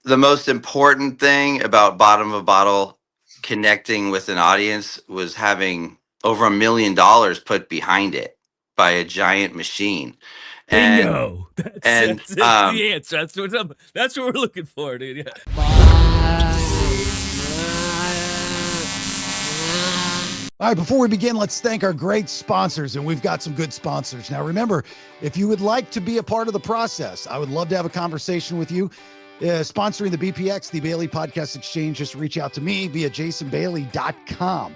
the most important thing about Bottom of a Bottle connecting with an audience was having over $1 million put behind it by a giant machine. Bingo. That's the answer. That's what we're looking for, dude. Yeah. All right, before we begin, let's thank our great sponsors, and we've got some good sponsors. Now, remember, if you would like to be a part of the process, I would love to have a conversation with you. Sponsoring the BPX, the Bailey Podcast Exchange, just reach out to me via jasonbailey.com.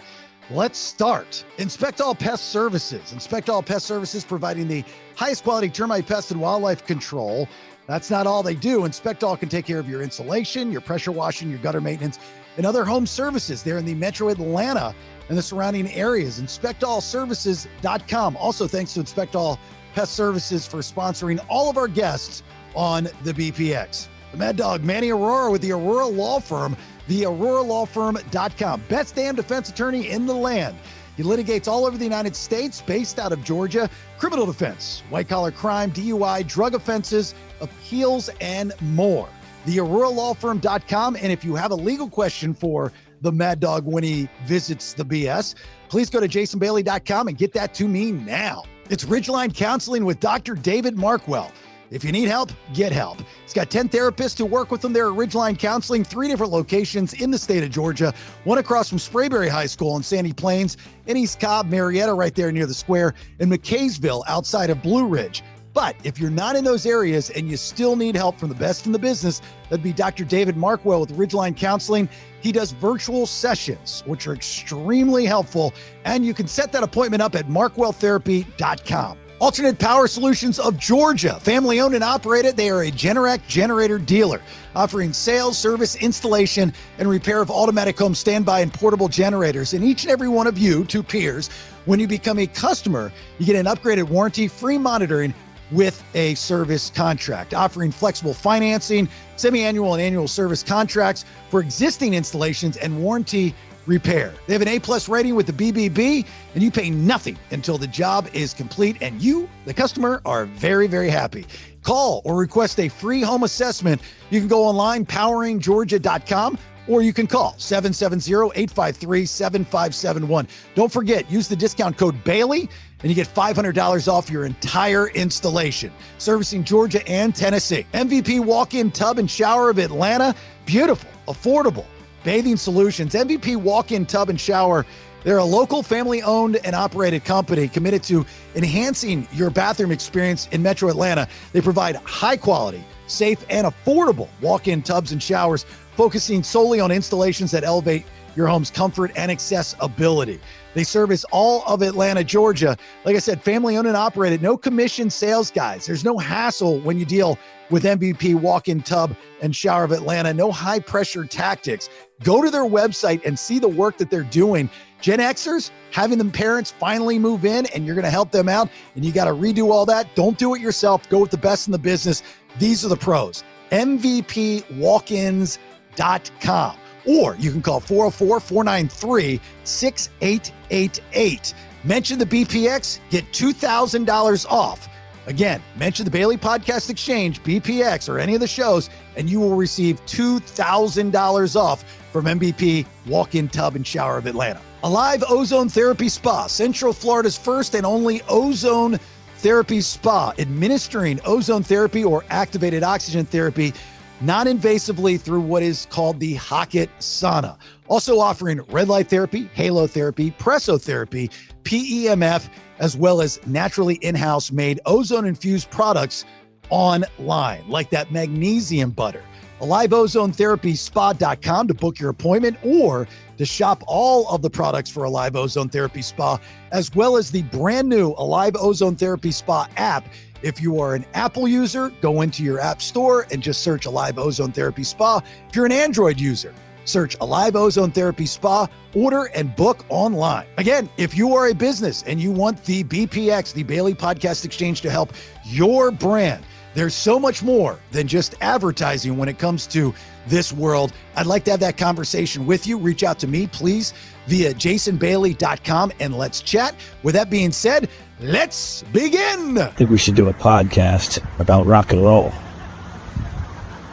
Let's start. Inspect All Pest Services. Inspect All Pest Services, providing the highest quality termite, pest, and wildlife control. That's not all they do. Inspect All can take care of your insulation, your pressure washing, your gutter maintenance, and other home services. They're in the Metro Atlanta and the surrounding areas. InspectAllServices.com. Also, thanks to Inspect All Pest Services for sponsoring all of our guests on the BPX. The Mad Dog, Manny Aurora with the Aurora Law Firm, theauroralawfirm.com. Best damn defense attorney in the land. He litigates all over the United States, based out of Georgia. Criminal defense, white-collar crime, DUI, drug offenses, appeals, and more. theauroralawfirm.com. And if you have a legal question for the Mad Dog when he visits the BS, please go to jasonbailey.com and get that to me now. It's Ridgeline Counseling with Dr. David Markwell. If you need help, get help. He's got 10 therapists who work with him there at Ridgeline Counseling, 3 different locations in the state of Georgia, one across from Sprayberry High School in Sandy Plains, in East Cobb, Marietta right there near the square, and McKaysville outside of Blue Ridge. But if you're not in those areas and you still need help from the best in the business, that'd be Dr. David Markwell with Ridgeline Counseling. He does virtual sessions, which are extremely helpful, and you can set that appointment up at markwelltherapy.com. Alternate Power Solutions of Georgia, family owned and operated. They are a Generac generator dealer, offering sales, service, installation, and repair of automatic home standby and portable generators. And each and every one of you, 2 peers, when you become a customer, you get an upgraded warranty, free monitoring with a service contract, offering flexible financing, semi-annual and annual service contracts for existing installations and warranty repair. They have an A+ rating with the BBB, and you pay nothing until the job is complete, and you, the customer, are very, very happy. Call or request a free home assessment. You can go online, poweringgeorgia.com, or you can call 770-853-7571. Don't forget, use the discount code Bailey, and you get $500 off your entire installation. Servicing Georgia and Tennessee. MVP Walk-In Tub and Shower of Atlanta. Beautiful, affordable bathing solutions. MVP Walk-In Tub and Shower. They're a local family-owned and operated company committed to enhancing your bathroom experience in Metro Atlanta. They provide high-quality, safe, and affordable walk-in tubs and showers, focusing solely on installations that elevate your home's comfort and accessibility. They service all of Atlanta, Georgia. Like I said, family-owned and operated. No commission sales guys. There's no hassle when you deal with MVP Walk-In Tub and Shower of Atlanta. No high-pressure tactics. Go to their website and see the work that they're doing. Gen Xers, having them parents finally move in, and you're going to help them out, and you got to redo all that. Don't do it yourself. Go with the best in the business. These are the pros. MVPWalk-ins.com. Or you can call 404-493-6888. Mention the BPX, get $2,000 off. Again, mention the Bailey Podcast Exchange, BPX, or any of the shows, and you will receive $2,000 off from MVP Walk-In Tub and Shower of Atlanta. Alive Ozone Therapy Spa, Central Florida's first and only ozone therapy spa, administering ozone therapy or activated oxygen therapy non-invasively through what is called the Hocket sauna. Also offering red light therapy, halo therapy, pressotherapy, PEMF, as well as naturally in-house made ozone-infused products online, like that magnesium butter. AliveOzoneTherapySpa.com to book your appointment or to shop all of the products for Alive Ozone Therapy Spa, as well as the brand new Alive Ozone Therapy Spa app. If you are an Apple user, go into your app store and just search Alive Ozone Therapy Spa. If you're an Android user, search Alive Ozone Therapy Spa, order and book online. Again, if you are a business and you want the BPX, the Bailey Podcast Exchange, to help your brand, there's so much more than just advertising when it comes to this world. I'd like to have that conversation with you. Reach out to me, please, via jasonbailey.com, and let's chat. With that being said, let's begin. I think we should do a podcast about rock and roll.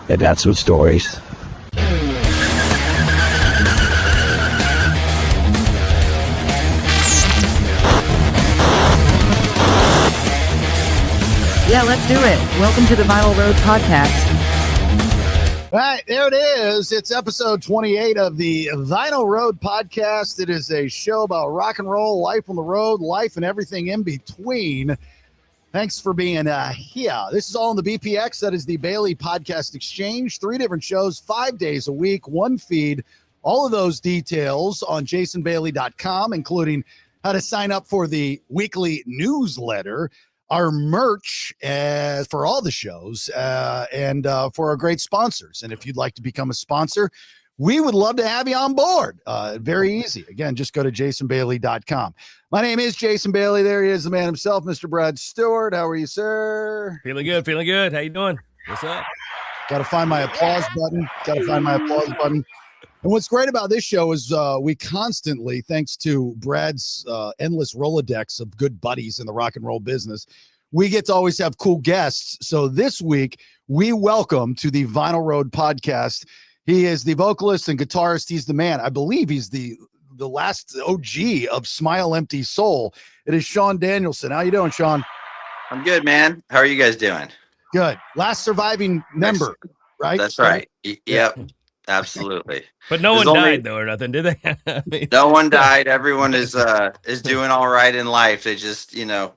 And that's what stories. Yeah, let's do it. Welcome to the Vinyl Road Podcast. All right, there it is. It's episode 28 of the Vinyl Road Podcast. It is a show about rock and roll, life on the road, life and everything in between. Thanks for being here. This is all on the BPX. That is the Bailey Podcast Exchange. 3 different shows, 5 days a week, one feed. All of those details on jasonbailey.com, including how to sign up for the weekly newsletter, our merch for all the shows, and for our great sponsors. And if you'd like to become a sponsor, we would love to have you on board. Very easy. Again, just go to jasonbailey.com. My name is Jason Bailey. There he is, the man himself, Mr. Brad Stewart. How are you, sir? Feeling good, feeling good. How you doing? What's up? Got to find my applause button. And what's great about this show is we constantly, thanks to Brad's endless Rolodex of good buddies in the rock and roll business, we get to always have cool guests. So this week, we welcome to the Vinyl Road Podcast. He is the vocalist and guitarist. He's the man. I believe he's the last OG of Smile Empty Soul. It is Sean Danielsen. How you doing, Sean? I'm good, man. How are you guys doing? Good. Last surviving member, right? That's right. Yep. Absolutely. But no one died though, or nothing, did they? I mean, no one died. Everyone is doing all right in life. They just,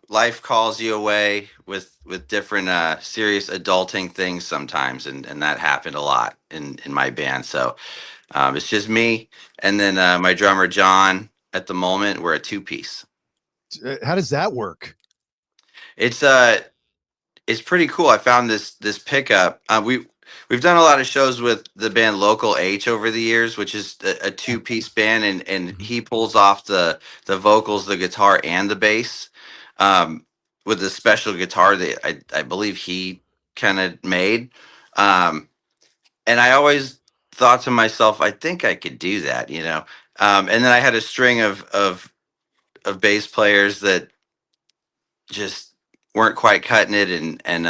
life calls you away with different serious adulting things sometimes, and that happened a lot in my band. So it's just me and then my drummer John. At the moment, we're a 2-piece. How does that work? It's pretty cool. I found this pickup. We've done a lot of shows with the band Local H over the years, which is a 2-piece band, and he pulls off the vocals, the guitar, and the bass with a special guitar that I believe he kind of made. And I always thought to myself, I think I could do that, And then I had a string of bass players that just weren't quite cutting it, and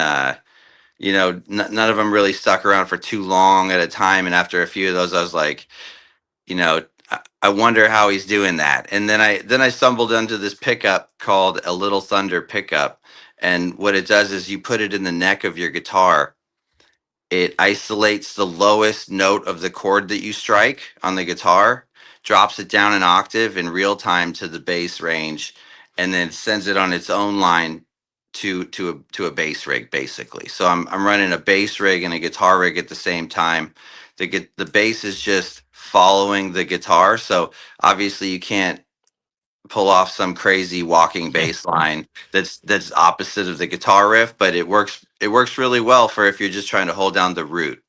none of them really stuck around for too long at a time. And after a few of those, I was like, I wonder how he's doing that. And then I stumbled into this pickup called a Little Thunder pickup. And what it does is you put it in the neck of your guitar. It isolates the lowest note of the chord that you strike on the guitar, drops it down an octave in real time to the bass range, and then sends it on its own line to a bass rig, basically. So I'm running a bass rig and a guitar rig at the same time. The bass is just following the guitar, so obviously you can't pull off some crazy walking bass line that's opposite of the guitar riff, but it works really well for if you're just trying to hold down the root.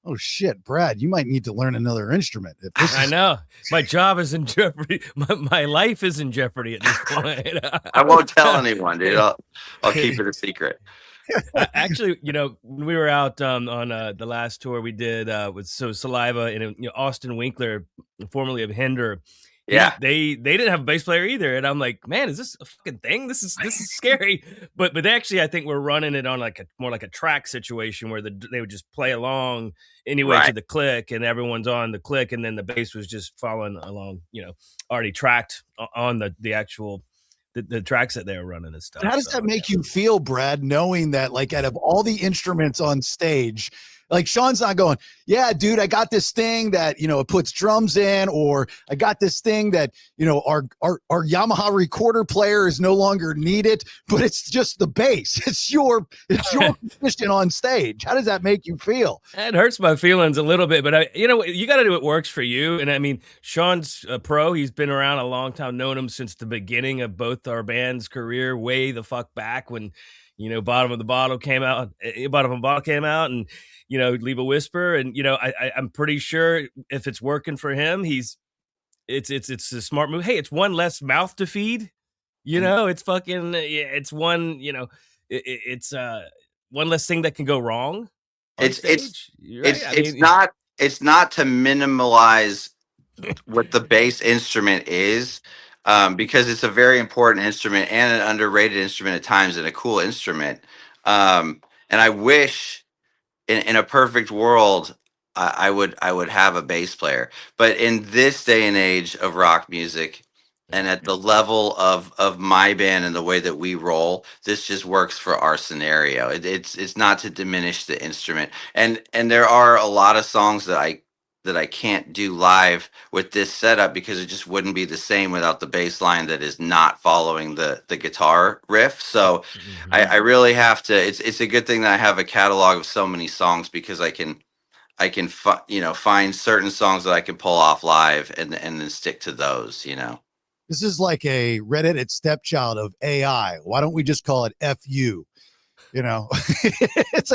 Oh shit, Brad, you might need to learn another instrument. I know. My job is in jeopardy. My life is in jeopardy at this point. I won't tell anyone, dude. I'll keep it a secret. Actually, when we were out on the last tour we did with Saliva and Austin Winkler, formerly of Hinder. Yeah, they didn't have a bass player either, and I'm like, man, is this a fucking thing? This is scary. But they actually, I think we're running it on more like a track situation where they would just play along anyway to the click, and everyone's on the click, and then the bass was just following along, already tracked on the actual the tracks that they were running and stuff. How does that make you feel, Brad, knowing that like out of all the instruments on stage, like Sean's not going, yeah, dude, I got this thing that, it puts drums in, or I got this thing that, our Yamaha recorder player is no longer needed, but it's just the bass. It's your position on stage. How does that make you feel? It hurts my feelings a little bit, but you got to do what works for you. And I mean, Sean's a pro. He's been around a long time, known him since the beginning of both our band's career, way the fuck back when, Bottom of the Bottle came out, and Leave a Whisper, and I'm pretty sure if it's working for him, it's a smart move. Hey, it's one less mouth to feed. It's fucking it's one. It's one less thing that can go wrong. It's not to minimalize what the bass instrument is. Because it's a very important instrument and an underrated instrument at times, and a cool instrument. And I wish in a perfect world, I would have a bass player. But in this day and age of rock music, and at the level of my band and the way that we roll, this just works for our scenario. It's not to diminish the instrument, and there are a lot of songs that I can't do live with this setup because it just wouldn't be the same without the bass line that is not following the guitar riff. So I really have to. It's a good thing that I have a catalog of so many songs because I can find certain songs that I can pull off live and then stick to those. This is like a redheaded stepchild of AI. Why don't we just call it FU? It's,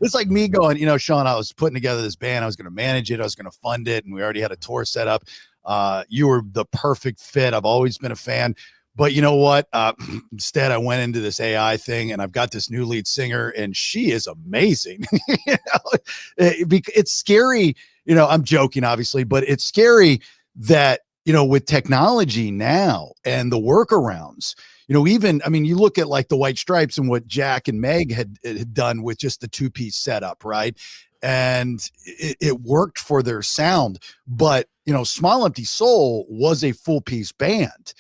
it's like me going, Sean, I was putting together this band. I was going to manage it. I was going to fund it. And we already had a tour set up. You were the perfect fit. I've always been a fan. But you know what? Instead, I went into this AI thing, and I've got this new lead singer, and she is amazing. It's scary. I'm joking, obviously, but it's scary that, with technology now and the workarounds, even, you look at like the White Stripes and what Jack and Meg had done with just the 2-piece setup, right? And it worked for their sound. But, Smile Empty Soul was a full piece band.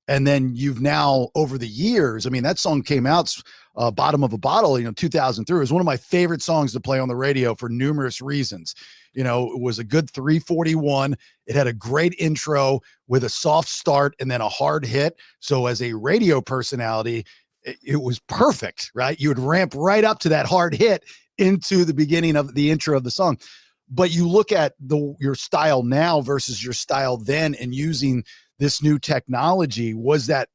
And then you've now, over the years, that song came out, Bottom of a Bottle, 2003. It was one of my favorite songs to play on the radio for numerous reasons. It was a good 341. It had a great intro with a soft start and then a hard hit. So as a radio personality, it was perfect, right? You would ramp right up to that hard hit into the beginning of the intro of the song. But you look at your style now versus your style then, and using this new technology, was that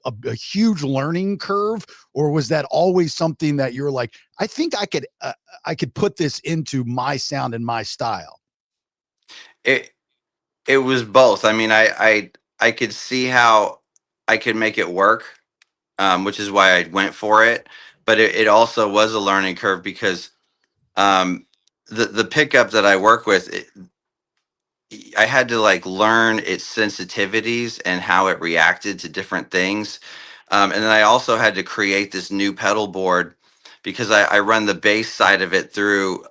a huge learning curve, or was that always something that you're like, I think I could put this into my sound and my style? It was both. I could see how I could make it work, which is why I went for it. But it also was a learning curve because the pickup that I work with, I had to like learn its sensitivities and how it reacted to different things. And then I also had to create this new pedal board because I run the bass side of it through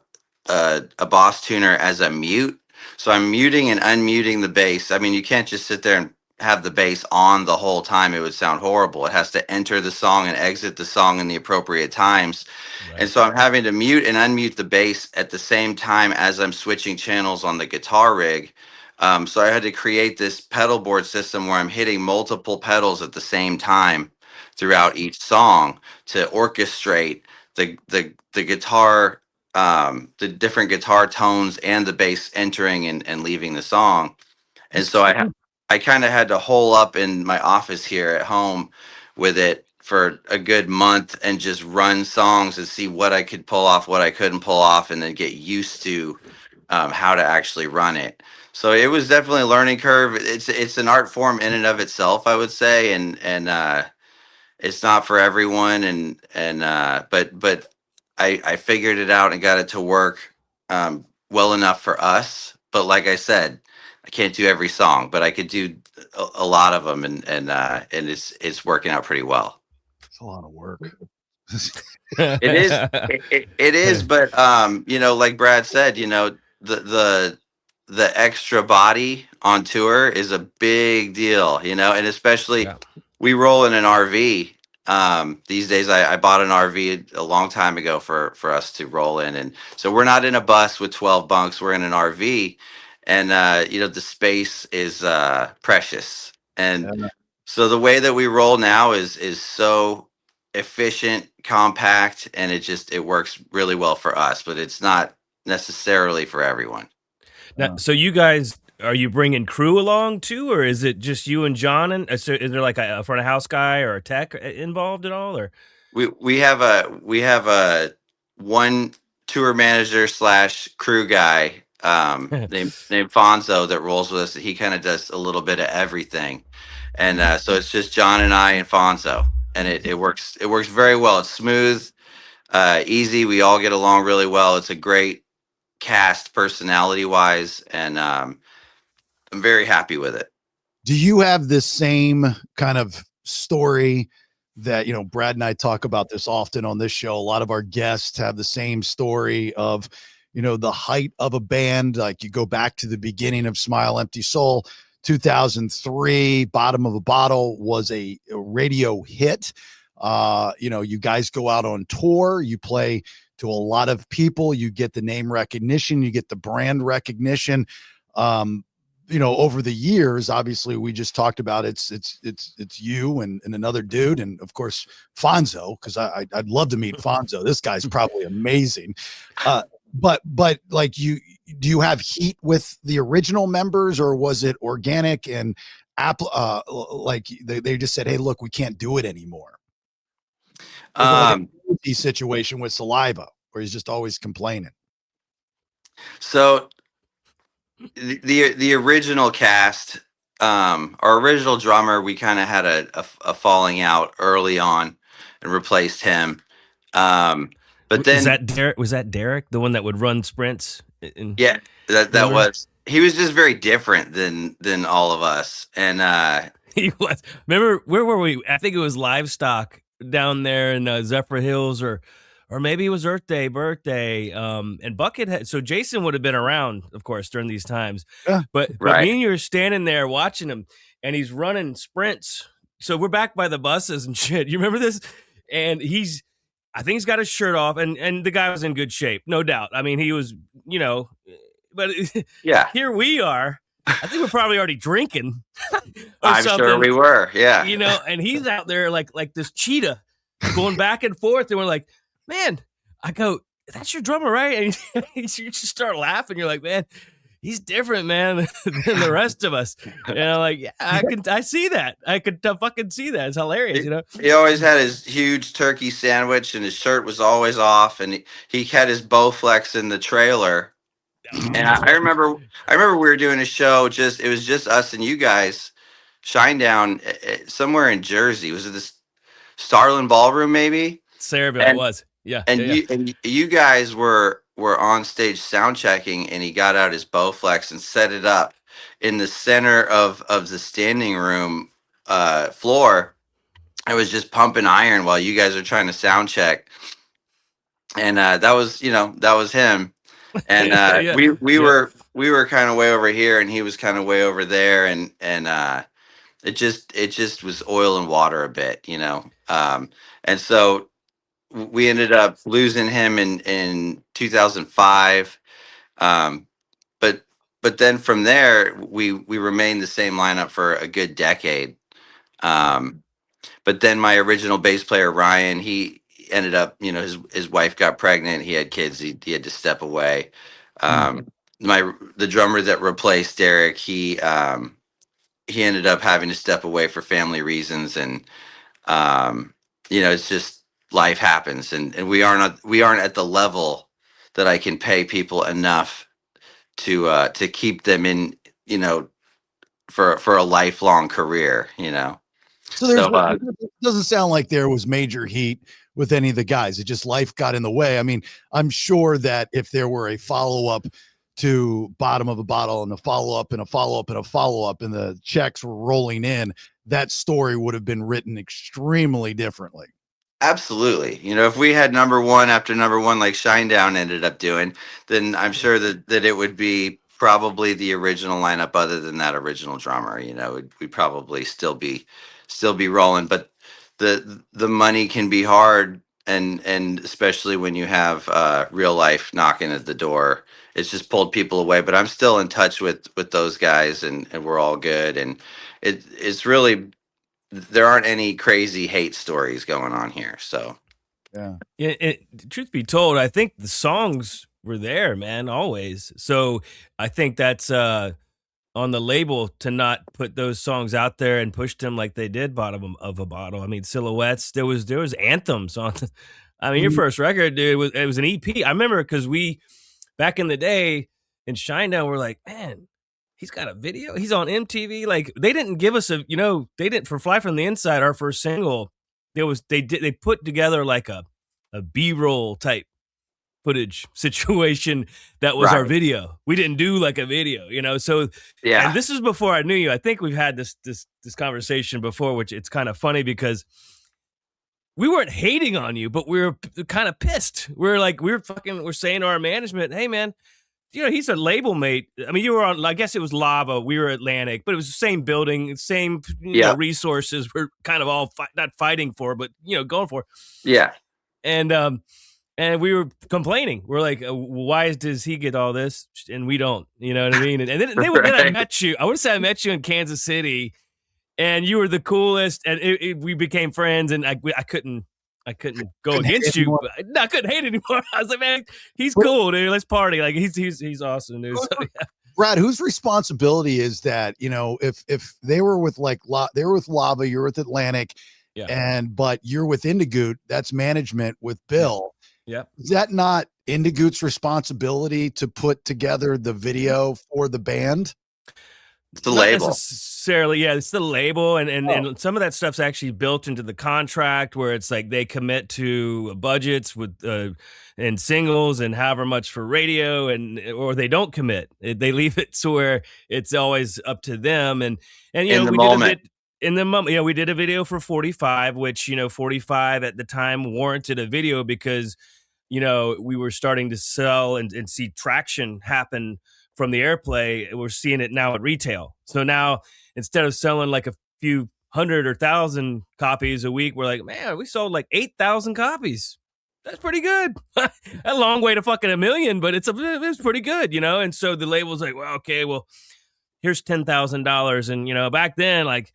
a Boss tuner as a mute. So I'm muting and unmuting the bass. You can't just sit there and have the bass on the whole time. It would sound horrible. It has to enter the song and exit the song in the appropriate times. Right. And so I'm having to mute and unmute the bass at the same time as I'm switching channels on the guitar rig. So I had to create this pedal board system where I'm hitting multiple pedals at the same time throughout each song to orchestrate the guitar, the different guitar tones and the bass entering and leaving the song. And so I kind of had to hole up in my office here at home with it for a good month and just run songs and see what I could pull off, what I couldn't pull off, and then get used to how to actually run it. So it was definitely a learning curve. It's an art form in and of itself, I would say, and it's not for everyone. But I figured it out and got it to work well enough for us. But like I said, I can't do every song, but I could do a lot of them, and it's working out pretty well. It's a lot of work. It is. It is, but like Brad said, the extra body on tour is a big deal, and especially we roll in an RV. These days, I bought an RV a long time ago for us to roll in, and so we're not in a bus with 12 bunks. We're in an RV, and the space is precious, and so the way that we roll now is so efficient, compact, and it works really well for us, but it's not necessarily for everyone. Now, so you guys, are you bringing crew along too, or is it just you and John? And so is there like a front of house guy or a tech involved at all? Or We have a one tour manager / crew guy named Fonzo that rolls with us. He kind of does a little bit of everything, and so it's just John and I and Fonzo, and it works very well. It's smooth, easy. We all get along really well. It's a great cast personality wise, and I'm very happy with it. Do you have this same kind of story that, Brad and I talk about this often on this show? A lot of our guests have the same story of, the height of a band. Like you go back to the beginning of Smile Empty Soul 2003. Bottom of a Bottle was a radio hit. You guys go out on tour, you play to a lot of people, you get the name recognition, you get the brand recognition. Over the years, obviously we just talked about it's you and another dude, and of course Fonzo, because I'd love to meet Fonzo. This guy's probably amazing. But like, do you have heat with the original members, or was it organic and like they just said, hey, look, we can't do it anymore? Like a situation with Saliva, where he's just always complaining. So the original cast, our original drummer, we kind of had a falling out early on and replaced him. But then was that Derek, the one that would run sprints? Yeah, that was, he was just very different than all of us. And he was. Remember, where were we? I think it was Livestock down there in Zephyr Hills, or maybe it was Earth Day, birthday. And Bucket had, so Jason would have been around, of course, during these times. Yeah, but right. Me and you were standing there watching him, and he's running sprints. So we're back by the buses and shit. You remember this? And I think he's got his shirt off, and the guy was in good shape, no doubt. I mean, he was, but yeah, here we are. I think we're probably already drinking. I'm sure we were. Yeah. And he's out there like this cheetah going back and forth. And we're like, man, I go, that's your drummer, right? And you just start laughing. You're like, man, he's different, man, than the rest of us. Like, yeah, I see that. I could fucking see that. It's hilarious, He always had his huge turkey sandwich, and his shirt was always off, and he had his Bowflex in the trailer. And I remember we were doing a show, it was just us and you guys, Shinedown, somewhere in Jersey. Was it this Starland Ballroom, maybe? Saraville, it was. Yeah. And you guys were on stage sound checking, and he got out his Bowflex and set it up in the center of the standing room floor. I was just pumping iron while you guys are trying to sound check. And that was him. And Yeah. we were kind of way over here, and he was kind of way over there, and it just was oil and water a bit, and so we ended up losing him in 2005. But then from there, we remained the same lineup for a good decade. But then my original bass player, Ryan, he ended up, his wife got pregnant. He had kids. He had to step away. The drummer that replaced Derek, he ended up having to step away for family reasons. And, it's just, life happens. And we aren't at the level that I can pay people enough to keep them in, for a lifelong career, So it doesn't sound like there was major heat with any of the guys. It just, life got in the way. I mean, I'm sure that if there were a follow-up to Bottom of a Bottle and a follow-up and a follow-up and a follow-up, and the checks were rolling in, that story would have been written extremely differently. Absolutely. If we had number one after number one, like Shinedown ended up doing, then I'm sure that it would be probably the original lineup, other than that original drummer. We'd probably still be rolling. But the money can be hard, and especially when you have real life knocking at the door, it's just pulled people away. But I'm still in touch with those guys, and we're all good. And it's really, there aren't any crazy hate stories going on here. So yeah. Truth be told, I think the songs were there, man, always. So I think that's on the label to not put those songs out there and push them like they did Bottom of a Bottle. I mean, Silhouettes, there was anthems on. I mean, your first record, dude, it was an EP. I remember, because we, back in the day in Shinedown, we're like, man, he's got a video. He's on MTV. Like, they didn't give us they didn't, for Fly From the Inside, our first single, they put together like a B-roll type footage situation that was our video. We didn't do like a video, so yeah. And this is before I knew you. I think we've had this conversation before, which it's kind of funny, because we weren't hating on you, but we were kind of pissed. We're saying to our management, hey man, he's a label mate. I mean, you were on, I guess it was Lava. We were Atlantic, but it was the same building, same, Yeah. resources we're kind of all not fighting for, but, going for. Yeah. And we were complaining. We're like, why does he get all this and we don't? You know what I mean? And then I met you. I would say I met you in Kansas City, and you were the coolest. And we became friends. And I couldn't go against you. I couldn't hate anymore. I was like, man, he's cool, dude. Let's party. Like he's awesome, dude. So, yeah. Brad, whose responsibility is that? If they were with they were with Lava, you're with Atlantic, but you're with Indigoot, that's management with Bill. Yeah. Is that not Indigoot's responsibility to put together the video for the band? It's the label. Necessarily, yeah. It's the label, and some of that stuff's actually built into the contract, where it's like they commit to budgets with and singles and however much for radio, or they don't commit. They leave it to where it's always up to them. And in the moment. In the moment, we did a video for 45, which 45 at the time warranted a video because we were starting to sell and see traction happen from the airplay. We're seeing it now at retail. So now instead of selling like a few hundred or thousand copies a week, we're like, man, we sold like 8,000 copies. That's pretty good. A long way to fucking a million, but it's pretty good, And so the label's like, well, okay, well, here's $10,000, and back then, like,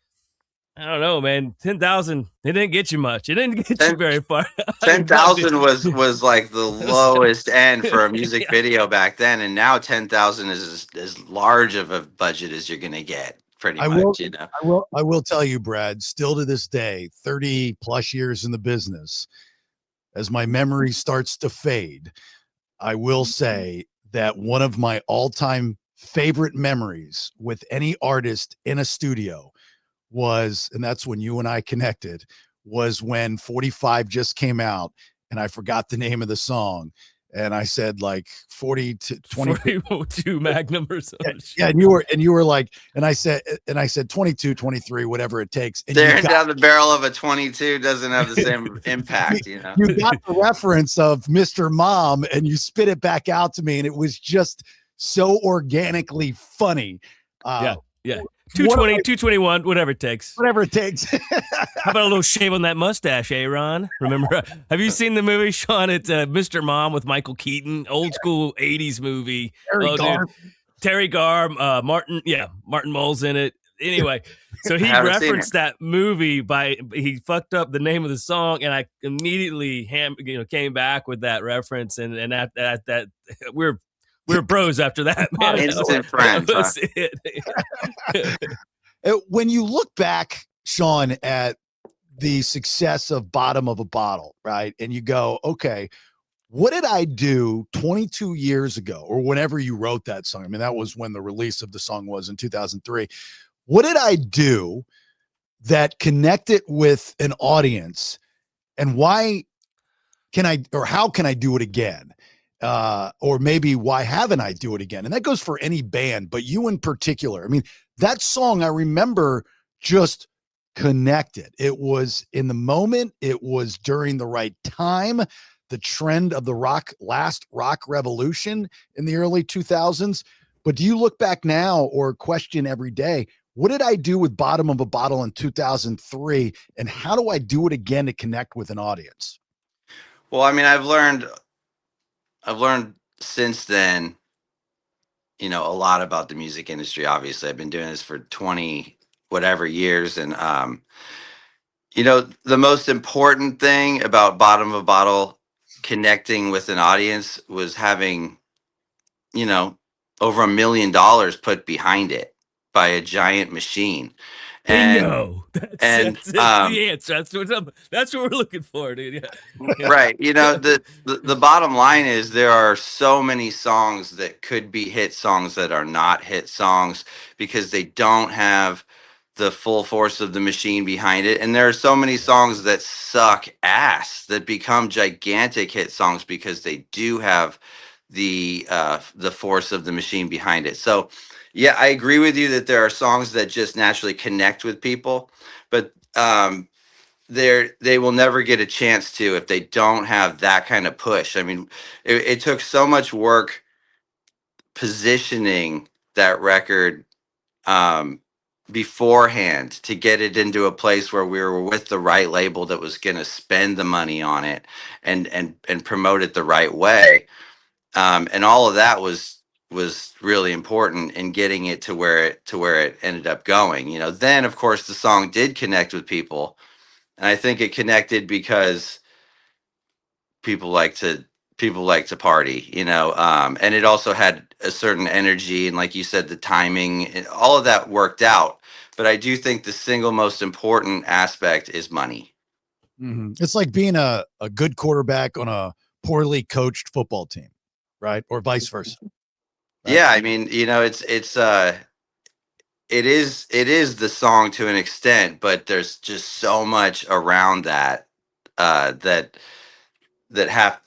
I don't know, man. 10,000. It didn't get you much. It didn't get you very far. 10,000 was like the lowest end for a music video back then, and now 10,000 is as large of a budget as you're gonna get. Pretty much, I will tell you, Brad. Still to this day, 30 plus years in the business, as my memory starts to fade, I will say that one of my all-time favorite memories with any artist in a studio was, and that's when you and I connected, was when 45 just came out and I forgot the name of the song. And I said like 40 to 22 Magnum or something. Yeah. And you were like, and I said 22, 23, whatever it takes. And staring down the barrel of a 22 doesn't have the same impact, You got the reference of Mr. Mom and you spit it back out to me. And it was just so organically funny. Yeah. 220, 221, whatever it takes. Whatever it takes. How about a little shave on that mustache, Ron? Remember? Have you seen the movie, Sean? It's Mr. Mom with Michael Keaton, old school 80s movie. Terry Garr, Martin Mull's in it. Anyway, so he referenced that movie he fucked up the name of the song, and I immediately came back with that reference, and at that we're bros after that, man. Instant friends. When you look back, Sean, at the success of Bottom of a Bottle, right? And you go, okay, what did I do 22 years ago or whenever you wrote that song? I mean, that was when the release of the song was in 2003. What did I do that connected with an audience, and how can I do it again? Or maybe why haven't I do it again? And that goes for any band, but you in particular. I mean, that song I remember just connected. It was in the moment. It was during the right time, the trend of the last rock revolution in the early 2000s. But do you look back now or question every day, what did I do with Bottom of a Bottle in 2003? And how do I do it again to connect with an audience? Well, I mean, I've learned since then, a lot about the music industry. Obviously, I've been doing this for 20 whatever years. And, the most important thing about Bottom of a Bottle connecting with an audience was having, over $1 million put behind it by a giant machine. Bingo. That's the answer. That's what we're looking for, dude. Yeah. Right. The bottom line is there are so many songs that could be hit songs that are not hit songs because they don't have the full force of the machine behind it. And there are so many songs that suck ass that become gigantic hit songs because they do have the force of the machine behind it. So yeah, I agree with you that there are songs that just naturally connect with people, but they will never get a chance to if they don't have that kind of push. I mean, it took so much work positioning that record beforehand to get it into a place where we were with the right label that was going to spend the money on it and promote it the right way. And all of that was really important in getting it to where it ended up going. You know, then of course the song did connect with people, and I think it connected because people like to party, you know, and it also had a certain energy, and like you said, the timing, all of that worked out. But I do think the single most important aspect is money. It's like being a good quarterback on a poorly coached football team, right? Or vice versa. Right? Yeah, I mean, you know, it is the song to an extent, but there's just so much around that that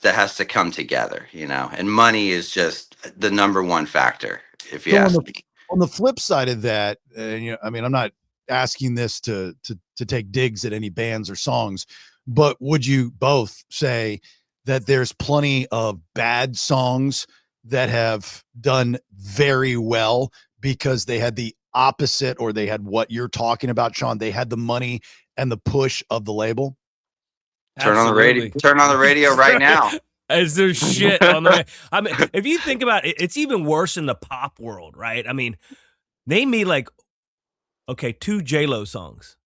has to come together, you know. And money is just the number one factor, if you So ask me. on the flip side of that, you know, I mean, I'm not asking this to take digs at any bands or songs, but would you both say that there's plenty of bad songs that have done very well because they had the opposite, or they had what you're talking about, Sean? They had the money and the push of the label. Turn on the radio right now. Is there shit on the? I mean, if you think about it, it's even worse in the pop world, right? I mean, name me like, okay, 2 J-Lo songs.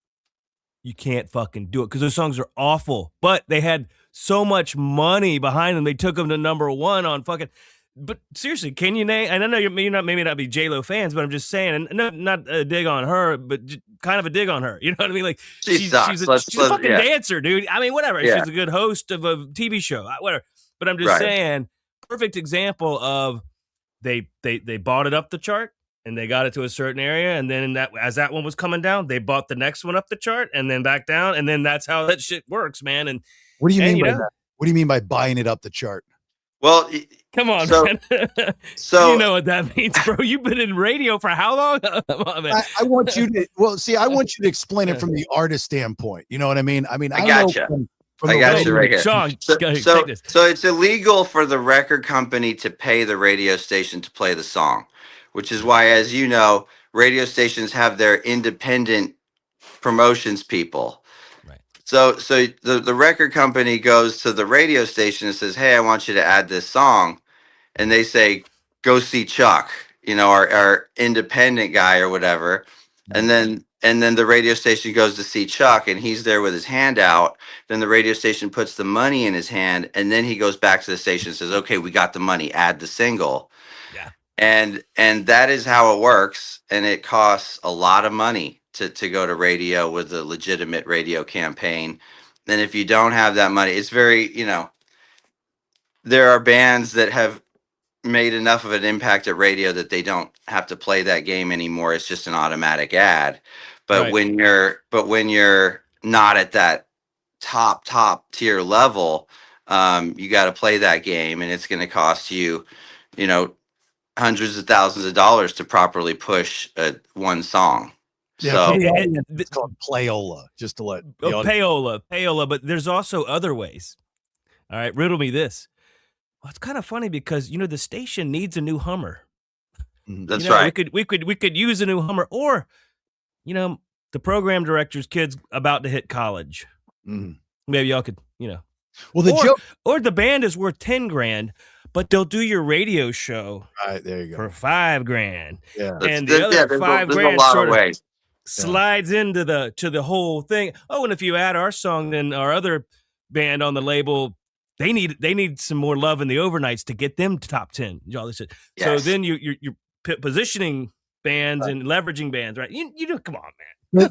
You can't fucking do it because those songs are awful. But they had so much money behind them, they took them to #1 on fucking. But seriously, can you name? And I know you may not be J-Lo fans, but I'm just saying, and not a dig on her, but kind of a dig on her. You know what I mean? Like she's a fucking dancer, dude. I mean, whatever. Yeah. She's a good host of a TV show, whatever. But I'm just saying, perfect example of they bought it up the chart and they got it to a certain area, and then as that one was coming down, they bought the next one up the chart and then back down, and then that's how that shit works, man. And what do you mean by that? What do you mean by buying it up the chart? Well, come on, man. So you know what that means, bro. You've been in radio for how long? I want you to. Well, see, I want you to explain it from the artist standpoint. You know what I mean? I mean, I gotcha. I got you right here. Sean, so it's illegal for the record company to pay the radio station to play the song, which is why, as you know, radio stations have their independent promotions people. So the record company goes to the radio station and says, "Hey, I want you to add this song," and they say, "Go see Chuck, you know, our independent guy or whatever," and then the radio station goes to see Chuck, and he's there with his hand out. Then the radio station puts the money in his hand, and then he goes back to the station and says, "Okay, we got the money. Add the single." Yeah, and that is how it works, and it costs a lot of money to go to radio with a legitimate radio campaign. And if you don't have that money, it's very, you know, there are bands that have made enough of an impact at radio that they don't have to play that game anymore. It's just an automatic ad. But when you're not at that top tier level, you got to play that game, and it's going to cost you, you know, hundreds of thousands of dollars to properly push one song. Yeah, so it's called payola, just to let payola, but there's also other ways. All right, riddle me this. Well, it's kind of funny because, you know, the station needs a new Hummer. That's right. We could use a new Hummer, or, you know, the program director's kid's about to hit college. Maybe y'all could, you know. Well, or the band is worth $10,000, but they'll do your radio show there you go for $5,000. Yeah, and the other $5,000 sort of slides into the whole thing. Oh, and if you add our song, then our other band on the label, they need some more love in the overnights to get them to top 10. All this shit. Yes. So then you're positioning bands and leveraging bands, right? You know, come on, man.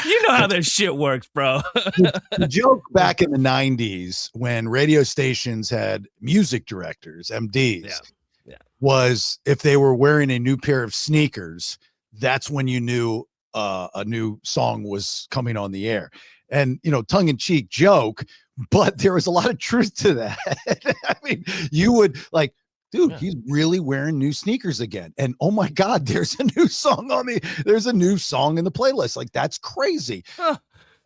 You know how this shit works, bro. The joke back in the 90s when radio stations had music directors, MDs, was if they were wearing a new pair of sneakers, that's when you knew a new song was coming on the air. And, you know, tongue-in-cheek joke, but there was a lot of truth to that. I mean, you would like, dude, he's really wearing new sneakers again. And oh my God, there's a new song in the playlist. Like, that's crazy.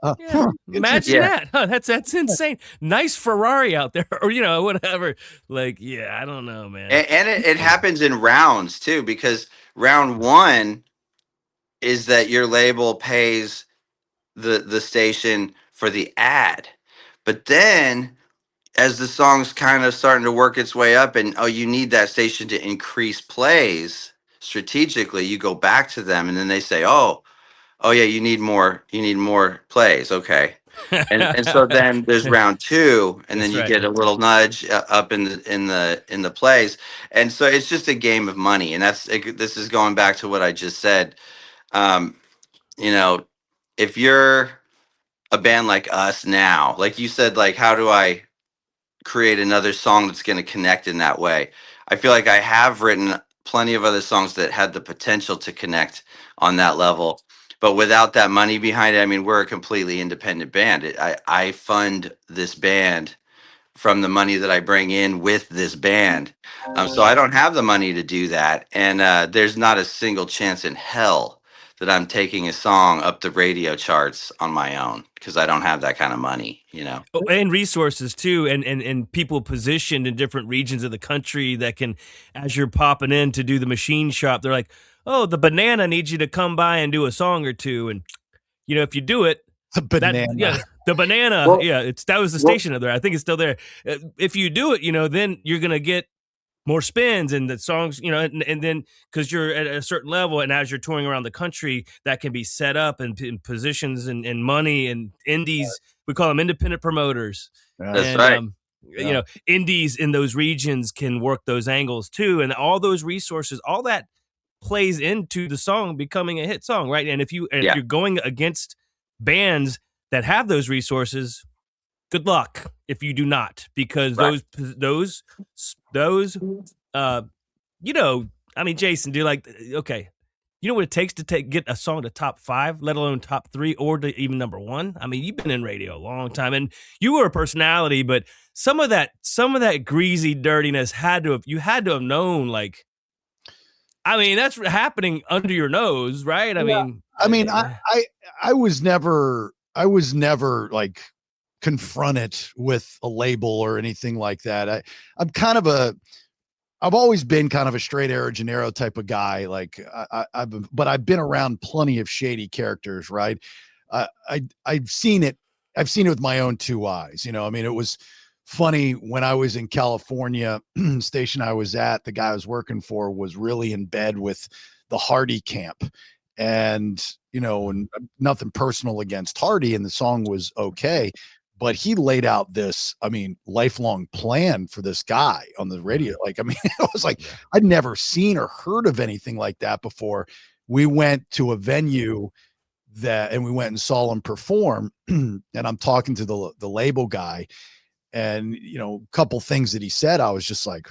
Yeah, imagine Yeah. that. Huh, that's insane. Nice Ferrari out there, or whatever. Like, yeah, I don't know, man. And it happens in rounds too, because round one is that your label pays the station for the ad. But then as the song's kind of starting to work its way up and you need that station to increase plays strategically, you go back to them and then they say, oh yeah, you need more plays. Okay. And so then there's round two, and then That's you right. get a little nudge up in the plays, and so it's just a game of money. And this is going back to what I just said. Um, you know, if you're a band like us now, like you said, like how do I create another song that's going to connect in that way? I feel like I have written plenty of other songs that had the potential to connect on that level. But without that money behind it, I mean, we're a completely independent band. I fund this band from the money that I bring in with this band. So I don't have the money to do that. And there's not a single chance in hell that I'm taking a song up the radio charts on my own because I don't have that kind of money, Oh, and resources too, and people positioned in different regions of the country that can, as you're popping in to do the machine shop, they're like, oh, the Banana needs you to come by and do a song or two, and if you do it, The Banana. the Banana, Well- that was the station up there. I think it's still there. If you do it, then you're gonna get more spins and the songs, and then because you're at a certain level, and as you're touring around the country, that can be set up in positions and money and indies. We call them independent promoters. That's And right. indies in those regions can work those angles too, and all those resources, all that plays into the song becoming a hit song, right? And if Yeah. you're going against bands that have those resources, good luck if you do not, because Right. those I mean, Jason, do like, okay, you know what it takes to get a song to top 5, let alone top 3 or to even number 1? I mean, you've been in radio a long time and you were a personality, but some of that greasy dirtiness you had to have known, like, I mean, that's happening under your nose, right? I mean, I was never like confronted with a label or anything like that. I've always been kind of a straight arrow Gennaro type of guy. Like but I've been around plenty of shady characters, right? I've seen it with my own 2 eyes. I mean, it was funny when I was in California, station I was at, the guy I was working for was really in bed with the Hardy camp. And, and nothing personal against Hardy, and the song was okay, but he laid out this, I mean, lifelong plan for this guy on the radio. Like, I mean, it was like, I'd never seen or heard of anything like that before. We went to a venue and we went and saw him perform, and I'm talking to the label guy, and, a couple things that he said, I was just like,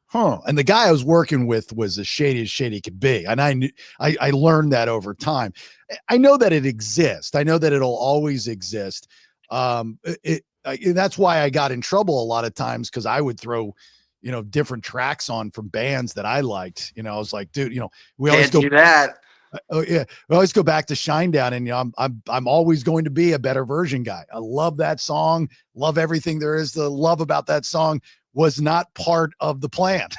huh. And the guy I was working with was as shady could be. And I learned that over time. I know that it exists. I know that it'll always exist. That's why I got in trouble a lot of times, because I would throw, different tracks on from bands that I liked. I was like, dude, we always Can't do that. Oh yeah, we always go back to Shinedown, and I'm always going to be a better version guy. I love that song, love everything there is to love about that song. Was not part of the plan.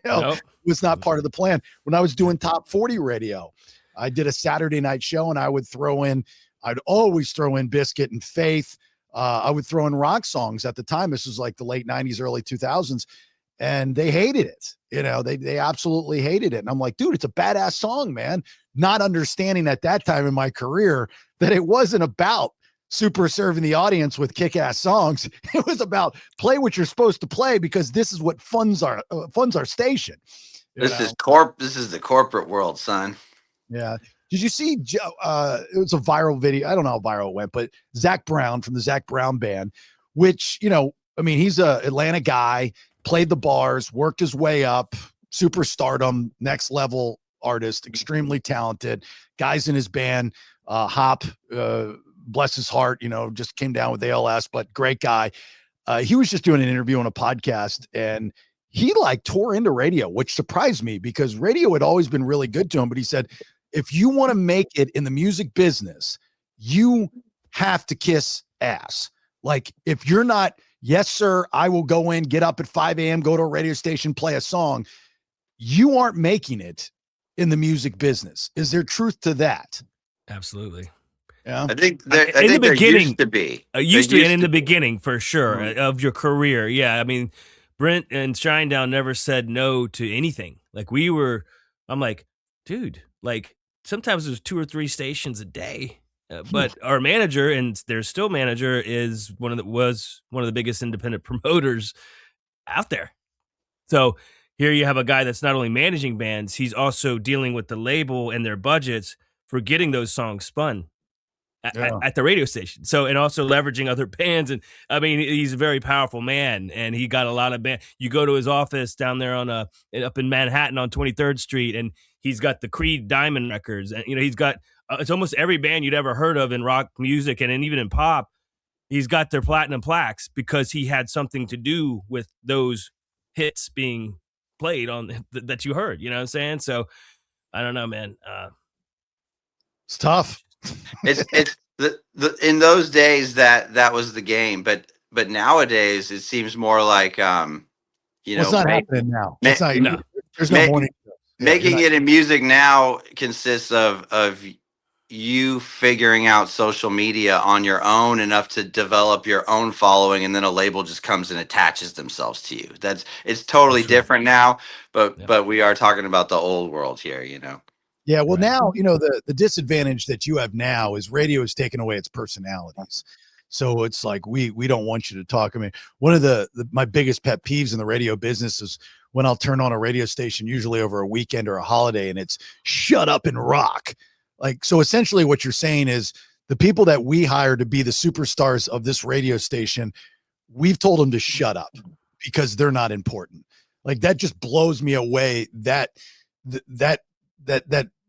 Nope. Was not part of the plan. When I was doing Top 40 radio, I did a Saturday night show, and I'd always throw in Biscuit and Faith. I would throw in rock songs at the time. This was like the late 90s, early 2000s. And they hated it. They absolutely hated it. And I'm like, dude, it's a badass song, man. Not understanding at that time in my career that it wasn't about super serving the audience with kick-ass songs. It was about play what you're supposed to play, because this is what funds our station. This is the corporate world, son. Yeah. Did you see, it was a viral video. I don't know how viral it went, but Zach Brown from the Zach Brown Band, which, I mean, he's a Atlanta guy, played the bars, worked his way up, superstardom, next level artist, extremely talented. Guys in his band, Hop, bless his heart, just came down with ALS, but great guy. He was just doing an interview on a podcast, and he like tore into radio, which surprised me because radio had always been really good to him. But he said, if you want to make it in the music business, you have to kiss ass. Like if you're not, yes, sir, I will go in, get up at 5 a.m., go to a radio station, play a song. You aren't making it in the music business. Is there truth to that? Absolutely. Yeah. I think In the there beginning, used to be. used There to, and in the be. beginning, for sure, of your career. Yeah. I mean, Brent and Shinedown never said no to anything. Like I'm like, dude, like sometimes there's 2 or 3 stations a day. But our manager, and there's still manager, was one of the biggest independent promoters out there. So here you have a guy that's not only managing bands, he's also dealing with the label and their budgets for getting those songs spun at the radio station. So, and also leveraging other bands. And I mean, he's a very powerful man, and he got a lot of band. You go to his office down there up in Manhattan on 23rd Street, and he's got the Creed Diamond records. And, he's got, it's almost every band you'd ever heard of in rock music and even in pop. He's got their platinum plaques because he had something to do with those hits being played on that you heard, you know what I'm saying? So I don't know, man. It's tough. It's the in those days that was the game, but nowadays it seems more like What's not happening now? ma- It's not, no. There's no morning show. Yeah, making it in music now consists of you figuring out social media on your own enough to develop your own following, and then a label just comes and attaches themselves to you. It's totally That's right. different now, but Yep. but we are talking about the old world here, Yeah, well, Right. now, the disadvantage that you have now is radio has taken away its personalities. So it's like we don't want you to talk. I mean, one of my biggest pet peeves in the radio business is when I'll turn on a radio station, usually over a weekend or a holiday, and it's shut up and rock. Like, so essentially what you're saying is the people that we hire to be the superstars of this radio station, we've told them to shut up because they're not important. Like that just blows me away that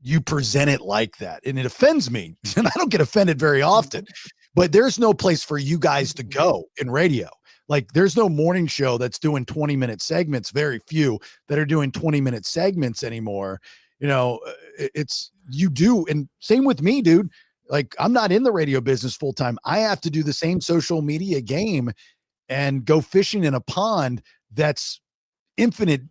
you present it like that, and it offends me. And I don't get offended very often, but there's no place for you guys to go in radio. Like there's no morning show that's doing 20-minute segments, very few that are doing 20-minute segments anymore. It's you do. And same with me, dude. Like I'm not in the radio business full time. I have to do the same social media game and go fishing in a pond that's infinite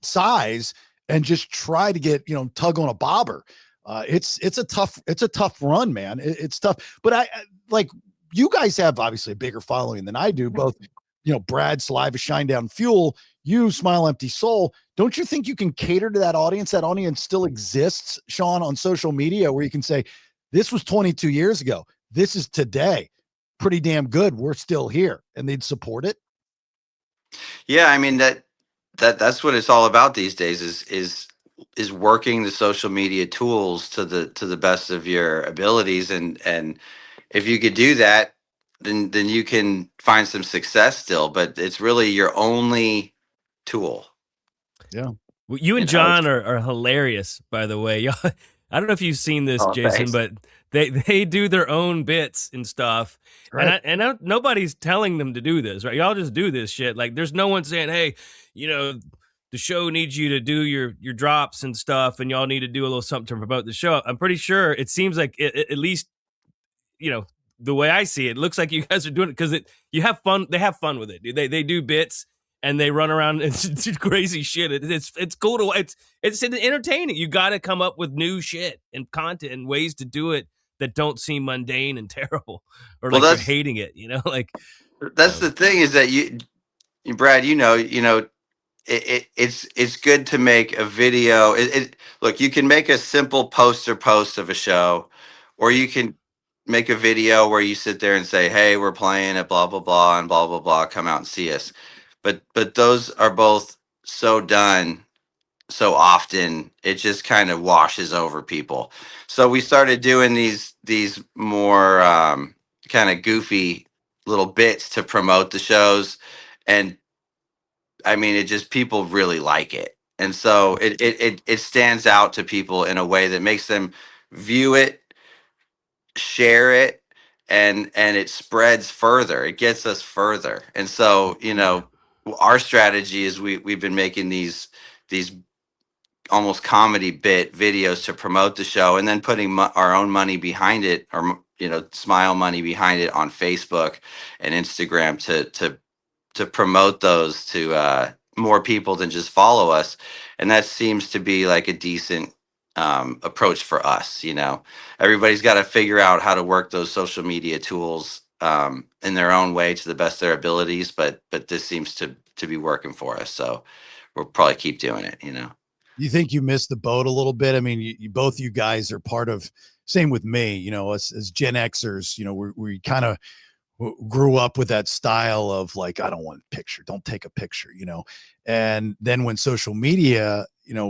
size and just try to get, tug on a bobber. It's a tough run, man. It's tough, but I like you guys have obviously a bigger following than I do. Both, Brad, Saliva, Shinedown, Fuel, you, Smile, Empty Soul. Don't you think you can cater to that audience? That audience still exists, Sean, on social media, where you can say, this was 22 years ago. This is today. Pretty damn good. We're still here, and they'd support it. Yeah, I mean that's what it's all about these days is working the social media tools to the best of your abilities, and if you could do that, then you can find some success still, but it's really your only tool. Yeah. Well, you and John are hilarious, by the way. Y'all, I don't know if you've seen this, Jason, Thanks. but they do their own bits and stuff. Right. And nobody's telling them to do this, right? Y'all just do this shit. Like there's no one saying, hey, the show needs you to do your drops and stuff, and y'all need to do a little something to promote the show. I'm pretty sure it seems like at least, the way I see it, it looks like you guys are doing it because you have fun. They have fun with it. They do bits and they run around and do crazy shit. It's cool to it's entertaining. You got to come up with new shit and content and ways to do it that don't seem mundane and terrible or like you're hating it. Like that's the thing is that you Brad, it's good to make a video. Look, you can make a simple post of a show, or you can make a video where you sit there and say, hey, we're playing at blah blah blah and blah blah blah, come out and see us. But those are both so done so often, it just kind of washes over people. So we started doing these more kind of goofy little bits to promote the shows, and I mean, it just people really like it, and so it stands out to people in a way that makes them view it, share it, and it spreads further. It gets us further, and so our strategy is we've been making these almost comedy bit videos to promote the show, and then putting our own money behind it, or Smile money behind it on Facebook and Instagram to promote those to more people than just follow us. And that seems to be like a decent approach for us. Everybody's got to figure out how to work those social media tools in their own way to the best of their abilities, but this seems to be working for us, so we'll probably keep doing it. You think you missed the boat a little bit? I mean, you both you guys are part of, same with me, us as Gen Xers, we kind of grew up with that style of like, I don't want a picture, don't take a picture, and then when social media,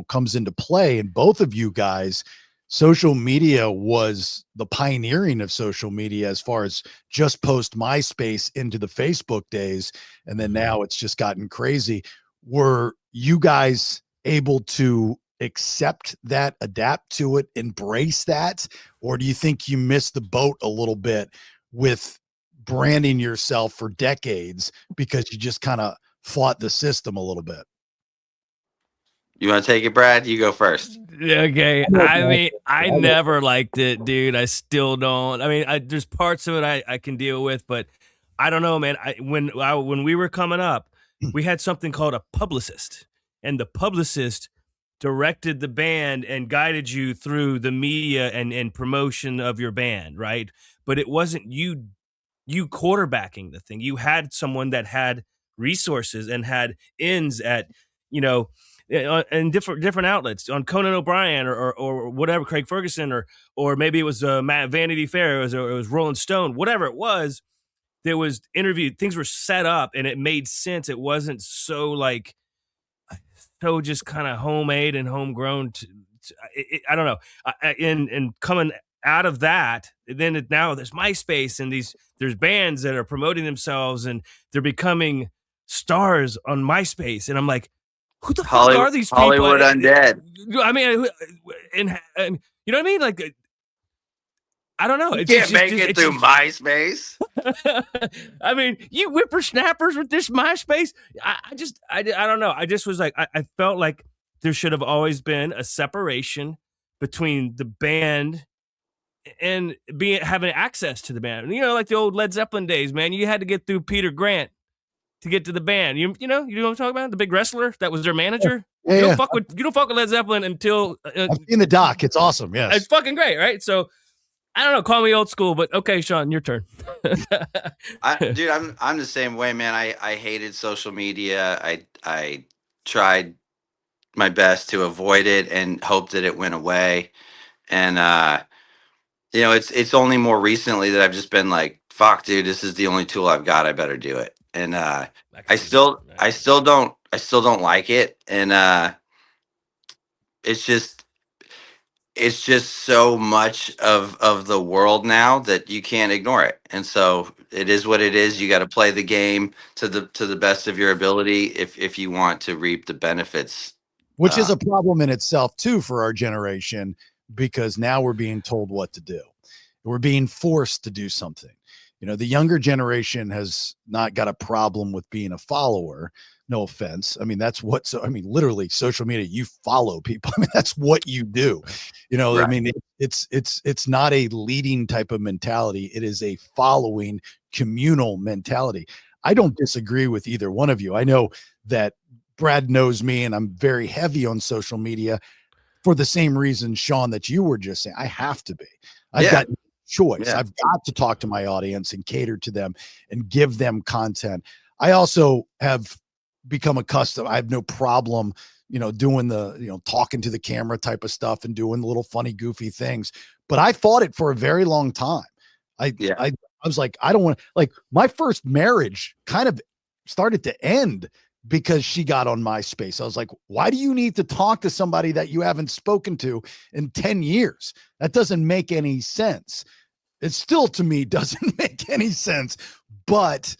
comes into play, and both of you guys, social media was the pioneering of social media as far as just post MySpace into the Facebook days. And then now it's just gotten crazy. Were you guys able to accept that, adapt to it, embrace that? Or do you think you missed the boat a little bit with branding yourself for decades because you just kind of fought the system a little bit? You want to take it, Brad? You go first. Okay. I mean, I never liked it, dude. I still don't. I mean, there's parts of it I can deal with, but I don't know, man. When we were coming up, we had something called a publicist, and the publicist directed the band and guided you through the media and promotion of your band, right? But it wasn't you quarterbacking the thing. You had someone that had resources and had ins at, in different outlets, on Conan O'Brien or whatever, Craig Ferguson, or maybe it was Vanity Fair, it was Rolling Stone, whatever it was. There was interview, things were set up, and it made sense. It wasn't so just kind of homemade and homegrown. I don't know. And coming out of that, then now there's MySpace, and there's bands that are promoting themselves, and they're becoming stars on MySpace, and I'm like, who the fuck are these people? Hollywood Undead. I mean, and you know what I mean? Like, I don't know. You can't make it through MySpace. I mean, you whippersnappers with this MySpace. I don't know. I just was like, I felt like there should have always been a separation between the band and having access to the band. Like the old Led Zeppelin days, man. You had to get through Peter Grant to get to the band. You know what I'm talking about? The big wrestler that was their manager. Yeah, you don't fuck with Led Zeppelin until I've seen the doc. It's awesome. Yes, it's fucking great, right? So I don't know. Call me old school, but okay, Sean, your turn. Dude, I'm the same way, man. I hated social media. I tried my best to avoid it and hope that it went away. And it's only more recently that I've just been like, fuck, dude, this is the only tool I've got. I better do it. And I still don't like it. And it's just so much of the world now that you can't ignore it. And so it is what it is. You got to play the game to the best of your ability if you want to reap the benefits. Which is a problem in itself too for our generation, because now we're being told what to do. We're being forced to do something. The younger generation has not got a problem with being a follower. No offense. I mean, literally social media, you follow people. I mean, that's what you do. Right. I mean, it's not a leading type of mentality. It is a following communal mentality. I don't disagree with either one of you. I know that Brad knows me, and I'm very heavy on social media for the same reason, Sean, that you were just saying. I have to be. I've got choice. Yeah. I've got to talk to my audience and cater to them and give them content. I also have become accustomed. I have no problem, doing the, talking to the camera type of stuff and doing the little funny, goofy things. But I fought it for a very long time. I was like, I don't want to, like, my first marriage kind of started to end because she got on MySpace. I was like, why do you need to talk to somebody that you haven't spoken to in 10 years? That doesn't make any sense. It still, to me, doesn't make any sense, but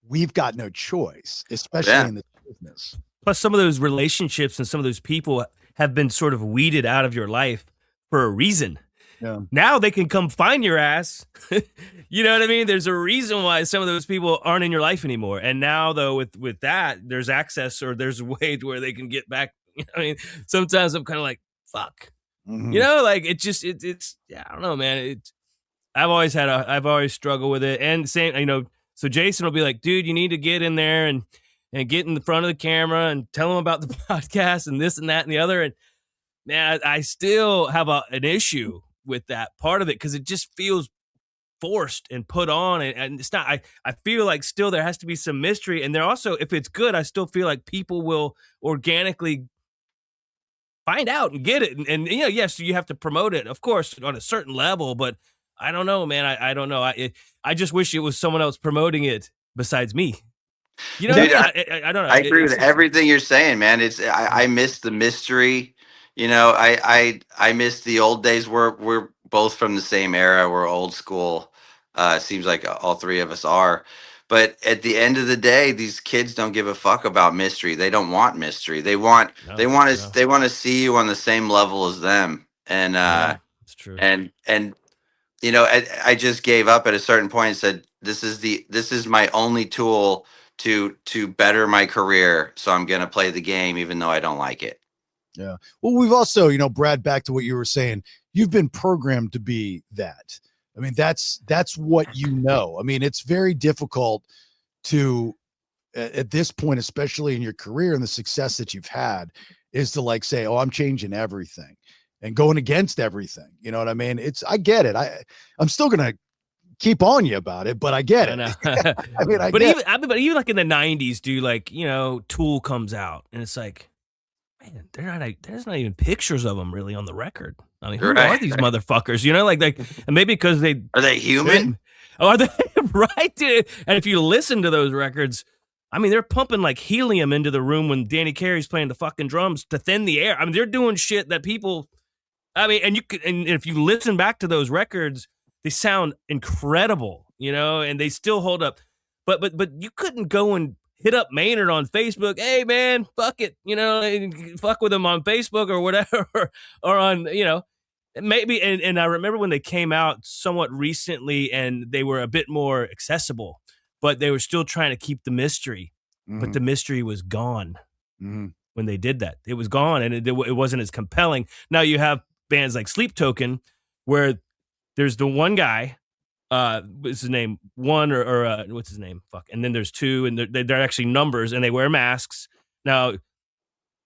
we've got no choice, especially in this business. Plus, some of those relationships and some of those people have been sort of weeded out of your life for a reason. Yeah. Now they can come find your ass. You know what I mean? There's a reason why some of those people aren't in your life anymore. And now, though, with that, there's access, or there's a way to where they can get back I mean, sometimes I'm kind of like, fuck. Mhm. You know, like it's yeah, I don't know, man. I've always struggled with it. And same, so Jason will be like, dude, you need to get in there and get in the front of the camera and tell them about the podcast and this and that and the other. And man, I still have an issue with that part of it because it just feels forced and put on, and it's not. I feel like still there has to be some mystery, and there also, if it's good, I still feel like people will organically find out and get it, and yes, you have to promote it, of course, on a certain level, but I don't know, man. I don't know. I just wish it was someone else promoting it besides me. You know Dude, what I mean? I don't know. I agree with everything you're saying, man. I miss the mystery. I miss the old days. We're both from the same era. We're old school. Seems like all three of us are. But at the end of the day, these kids don't give a fuck about mystery. They don't want mystery. They want No, they want to no. they want to see you on the same level as them. And Yeah, it's true. and I just gave up at a certain point and said, this is my only tool to better my career. So I'm going to play the game, even though I don't like it. Yeah. Well, we've also, Brad, back to what you were saying, you've been programmed to be that. I mean, that's what I mean, it's very difficult to, at this point, especially in your career and the success that you've had, is to like say, oh, I'm changing everything and going against everything. You know what I mean? I get it. I'm still going to keep on you about it, but I get it. I mean, but even like in the 90s, dude, like, Tool comes out and it's like, man, there's not even pictures of them really on the record. I mean, who are these motherfuckers? And maybe because are they human? Are they right, dude? And if you listen to those records, I mean, they're pumping like helium into the room when Danny Carey's playing the fucking drums to thin the air. I mean, they're doing shit that people. I mean, and if you listen back to those records, they sound incredible, and they still hold up. But you couldn't go and hit up Maynard on Facebook. Hey man, fuck it, fuck with him on Facebook or whatever, or on, maybe. And I remember when they came out somewhat recently, and they were a bit more accessible, but they were still trying to keep the mystery. Mm-hmm. But the mystery was gone when they did that. It was gone, and it wasn't as compelling. Now you have bands like Sleep Token, where there's the one guy, what's his name? One or what's his name? Fuck. And then there's two, and they're actually numbers, and they wear masks. Now,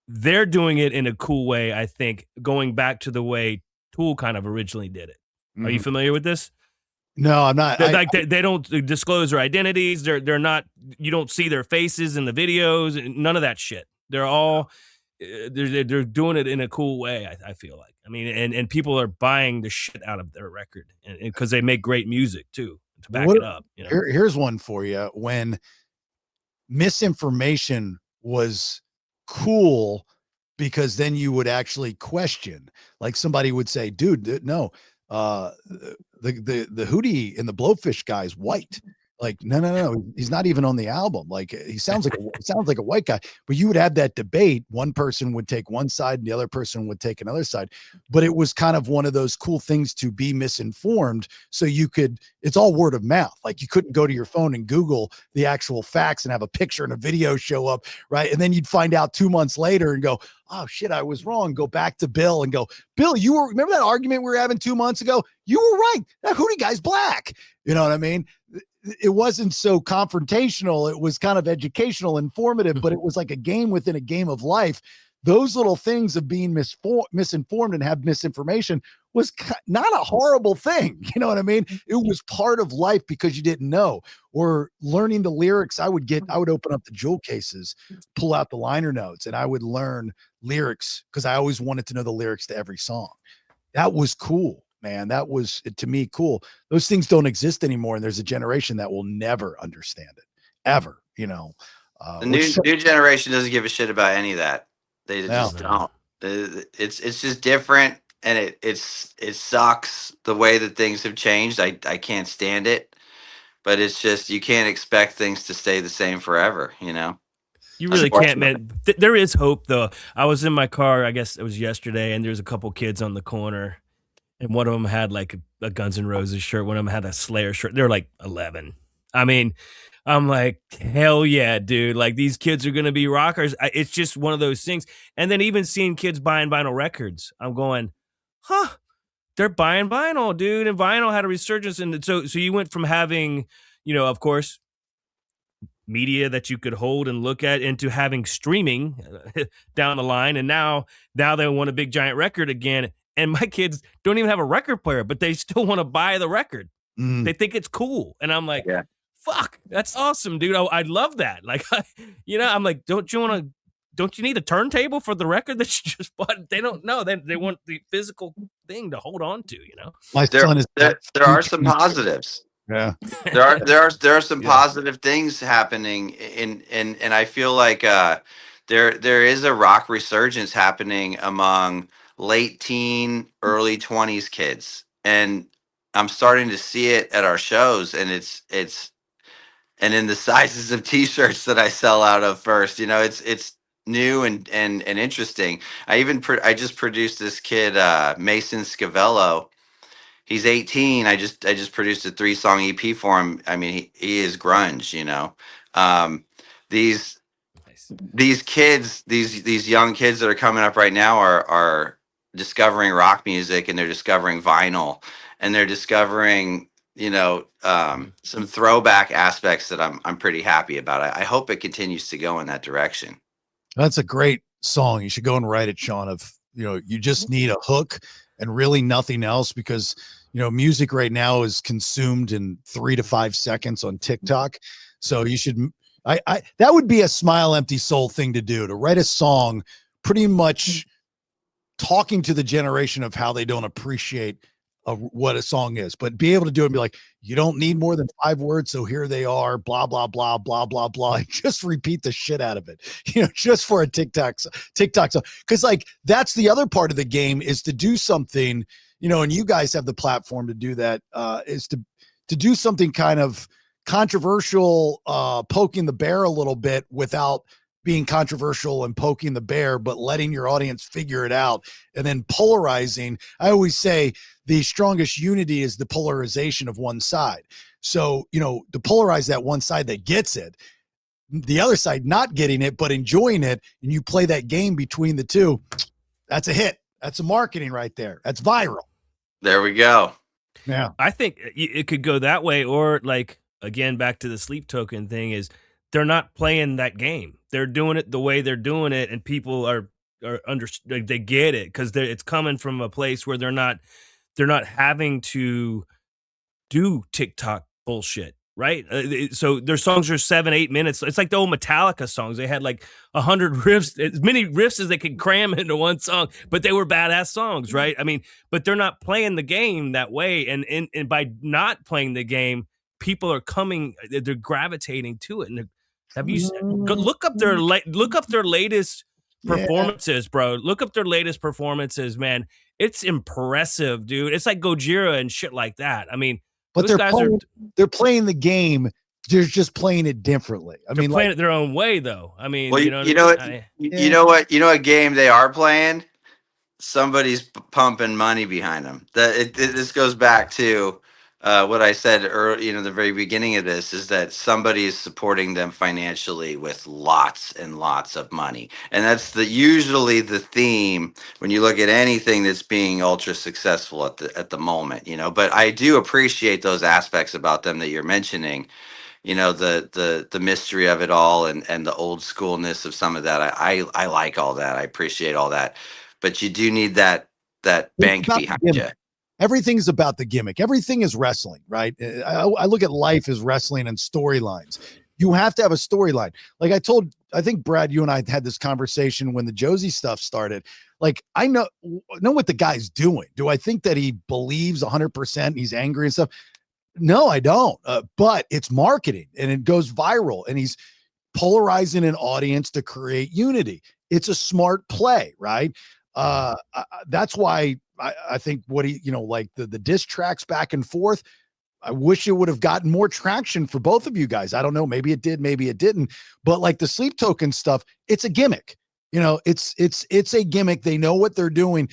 they're doing it in a cool way, I think, going back to the way Tool kind of originally did it. Are you familiar with this? No, I'm not. They don't disclose their identities. They're not. You don't see their faces in the videos. None of that shit. They're all. They're doing it in a cool way. I feel like. I mean, and people are buying the shit out of their record, and because they make great music too to back it up. Here's one for you. When misinformation was cool, because then you would actually question, like somebody would say, "Dude, no, the Hootie and the Blowfish guy is white." Like, no, he's not even on the album. Like, he sounds like a white guy. But you would have that debate. One person would take one side and the other person would take another side. But it was kind of one of those cool things to be misinformed. So it's all word of mouth. Like, you couldn't go to your phone and Google the actual facts and have a picture and a video show up, right? And then you'd find out 2 months later and go, oh shit, I was wrong. Go back to Bill and go, Bill, remember that argument we were having 2 months ago? You were right. That Hootie guy's black. You know what I mean? It wasn't so confrontational. It was kind of educational, informative, but it was like a game within a game of life. Those little things of being misinformed and have misinformation was not a horrible thing. You know what I mean? It was part of life because you didn't know. Or learning the lyrics. I would open up the jewel cases, pull out the liner notes, and I would learn lyrics because I always wanted to know the lyrics to every song. That was cool. Man, that was, to me, cool. Those things don't exist anymore, and there's a generation that will never understand it, ever. The new generation doesn't give a shit about any of that. They just don't. It's just different, and it sucks the way that things have changed. I can't stand it, but it's just, you can't expect things to stay the same forever. You really can't, man. There is hope, though. I was in my car, I guess it was yesterday, and there's a couple kids on the corner. And one of them had like a Guns N' Roses shirt. One of them had a Slayer shirt. They're like 11. I mean, I'm like, hell yeah, dude. Like these kids are going to be rockers. It's just one of those things. And then even seeing kids buying vinyl records, I'm going, huh, they're buying vinyl, dude. And vinyl had a resurgence. And so you went from having, of course, media that you could hold and look at into having streaming down the line. And now they want a big giant record again. And my kids don't even have a record player, but they still want to buy the record. They think it's cool. And I'm like, Yeah. fuck, that's awesome, dude. I love that. Like, I'm like, don't you need a turntable for the record that you just bought? They don't know. They want the physical thing to hold on to, My There, son is there are some positives. Yeah. There are some Yeah. positive things happening and I feel like there is a rock resurgence happening among late teen, early 20s kids. And I'm starting to see it at our shows, and it's and in the sizes of t-shirts that I sell out of first. It's new and interesting. I just produced this kid Mason Scavello. He's 18. I just produced a 3-song EP for him. I mean, he is grunge. Um, these Nice. these kids, these young kids that are coming up right now are discovering rock music, and they're discovering vinyl, and they're discovering some throwback aspects that I'm pretty happy about. I hope it continues to go in that direction. That's a great song. You should go and write it, Sean. You just need a hook and really nothing else, because music right now is consumed in 3 to 5 seconds on TikTok. So you should, that would be a Smile Empty Soul thing to do, to write a song pretty much talking to the generation of how they don't appreciate what a song is, but be able to do it and be like, you don't need more than 5 words. So here they are, blah, blah, blah, blah, blah, blah. Just repeat the shit out of it, just for a TikTok song. Cause like, that's the other part of the game, is to do something, and you guys have the platform to do that, is to do something kind of controversial, poking the bear a little bit without being controversial and poking the bear, but letting your audience figure it out, and then polarizing. I always say the strongest unity is the polarization of one side. So, to polarize that one side that gets it, the other side not getting it, but enjoying it, and you play that game between the two, that's a hit. That's a marketing right there. That's viral. There we go. Yeah. I think it could go that way, or like, again, back to the Sleep Token thing, is they're not playing that game. They're doing it the way they're doing it, and people are they get it, because it's coming from a place where they're not having to do TikTok bullshit, right? So their songs are 7-8 minutes. It's like the old Metallica songs. They had like 100 riffs, as many riffs as they could cram into one song, but they were badass songs, right? I mean, but they're not playing the game that way, and by not playing the game, people are they're gravitating to it. And have you look up their latest performances, bro? Look up their latest performances, man. It's impressive, dude. It's like Gojira and shit like that. I mean, but those guys they're playing the game. They're just playing it differently. They're playing it their own way, though. I mean, Well, you know what game they are playing? Somebody's pumping money behind them. This goes back to what I said earlier, the very beginning of this, is that somebody is supporting them financially with lots and lots of money. And that's usually the theme when you look at anything that's being ultra successful at the moment, but I do appreciate those aspects about them that you're mentioning, the mystery of it all, and the old schoolness of some of that. I like all that. I appreciate all that. But you do need that bank behind you. Everything's about the gimmick. Everything is wrestling, right? I look at life as wrestling and storylines. You have to have a storyline. Like I think Brad, you and I had this conversation when the Josie stuff started. Like, I know what the guy's doing. Do I think that he believes 100%? He's angry and stuff? No, I don't. But it's marketing, and it goes viral, and he's polarizing an audience to create unity. It's a smart play, right? That's why I think what like the diss tracks back and forth, I wish it would have gotten more traction for both of you guys. I don't know. Maybe it did, maybe it didn't. But like the Sleep Token stuff, it's a gimmick. It's a gimmick. They know what they're doing.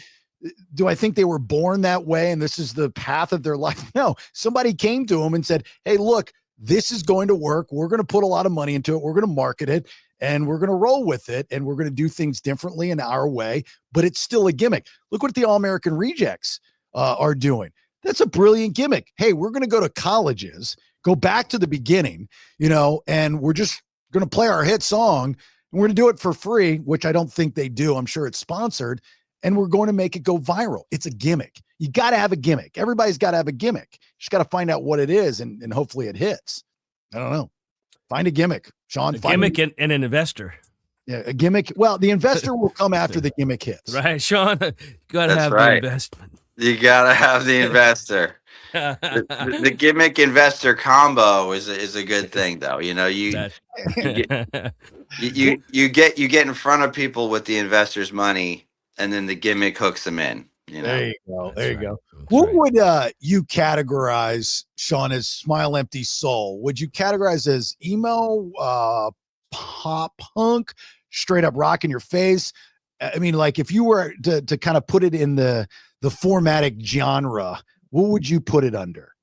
Do I think they were born that way and this is the path of their life? No. Somebody came to them and said, hey, look, this is going to work. We're going to put a lot of money into it. We're going to market it and we're going to roll with it. And we're going to do things differently in our way, but it's still a gimmick. Look what the All-American Rejects are doing. That's a brilliant gimmick. Hey, we're going to go to colleges, go back to the beginning, and we're just going to play our hit song. And we're going to do it for free, which I don't think they do. I'm sure it's sponsored. And we're going to make it go viral. It's a gimmick. You got to have a gimmick. Everybody's got to have a gimmick. You just got to find out what it is, and hopefully it hits. I don't know. Find a gimmick, Sean. A gimmick and an investor. Yeah, a gimmick. Well, the investor will come after the gimmick hits. Right, Sean? Got to have right. the investment. You got to have the investor. the gimmick investor combo is a good thing, though. You get in front of people with the investor's money, and then the gimmick hooks them in. There you go. That's you right. go. That's What right. would you categorize, Sean, as Smile Empty Soul? Would you categorize as emo, pop punk, straight up rock in your face? I mean, like if you were to kind of put it in the formatic genre, what would you put it under?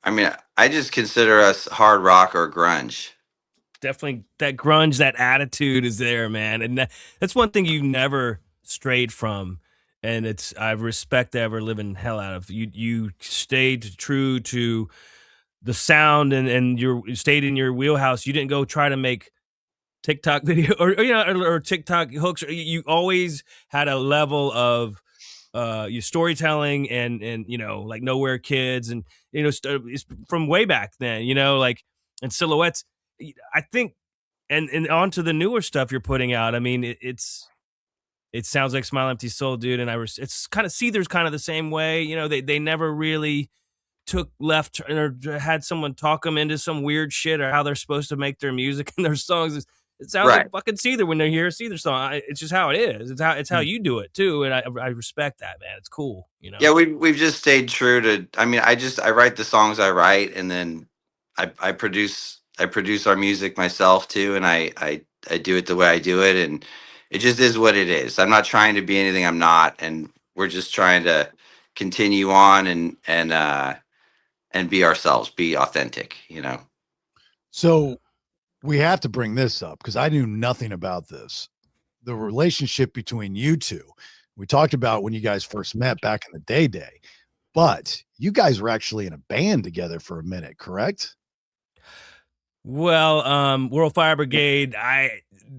I mean, I just consider us hard rock or grunge. Definitely that grunge, that attitude is there, man. And that's one thing you never strayed from. And I respect the ever living hell out of you stayed true to the sound and you stayed in your wheelhouse. You didn't go try to make TikTok video or TikTok hooks. You always had a level of your storytelling and like Nowhere Kids and it's from way back then, like and Silhouettes. I think and onto the newer stuff you're putting out. I mean, it sounds like Smile Empty Soul, dude, and it's kind of Seether's kind of the same way. They never really took left or had someone talk them into some weird shit or how they're supposed to make their music and their songs. It sounds like fucking Seether when they hear a Seether song. It's just how it is. It's how you do it too, and I respect that, man. It's cool, Yeah, we've just stayed true to. I mean, I write the songs I write, and then I produce our music myself too, and I do it the way I do it, and it just is what it is. I'm not trying to be anything I'm not, and we're just trying to continue on and be ourselves, be authentic. So we have to bring this up because I knew nothing about this. The relationship between you two. We talked about when you guys first met back in the day, but you guys were actually in a band together for a minute, correct? Well, World Fire Brigade,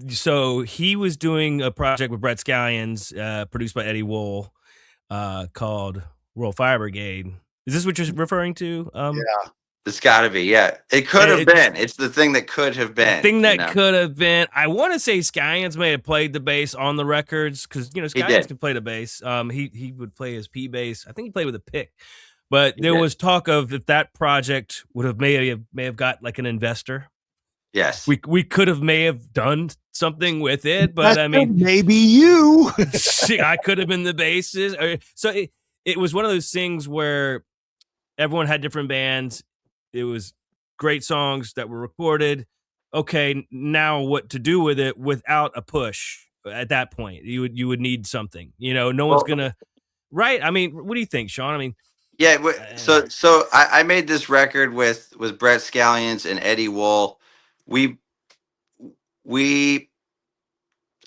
so he was doing a project with Brett Scallions, produced by Eddie Wool, called World Fire Brigade. Is this what you're referring to? Yeah. It's got to be, yeah. It could have been. It's the thing that could have been. The thing that could have been. I want to say Scallions may have played the bass on the records because Scallions can play the bass. He would play his P bass. I think he played with a pick. But there was talk of if that project would have may have got like an investor. Yes, we could have may have done something with it, but I mean, maybe you. I could have been the bassist. So it was one of those things where everyone had different bands. It was great songs that were recorded. Okay, now what to do with it without a push? At that point, you would need something. No one's gonna. Right? I mean, what do you think, Sean? I mean. Yeah, so I made this record with Brett Scallions and Eddie Wool. We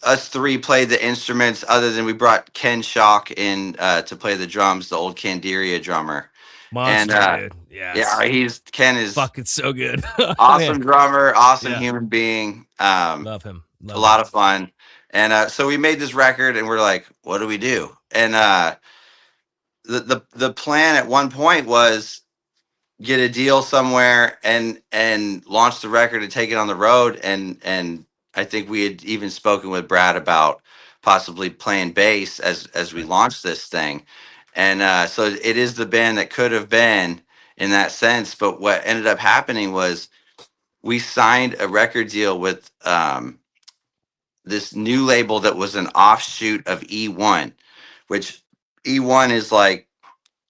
us three played the instruments other than we brought Ken Shock in to play the drums, the old Candiria drummer. Monster, and, dude. Yes. Yeah, Ken is fucking so good. Awesome drummer, awesome human being. Love him. A lot of fun. And so we made this record and we're like, what do we do? And the plan at one point was get a deal somewhere and launch the record and take it on the road. And I think we had even spoken with Brad about possibly playing bass as we launched this thing. And so it is the band that could have been in that sense. But what ended up happening was we signed a record deal with this new label that was an offshoot of E1, which E1 is like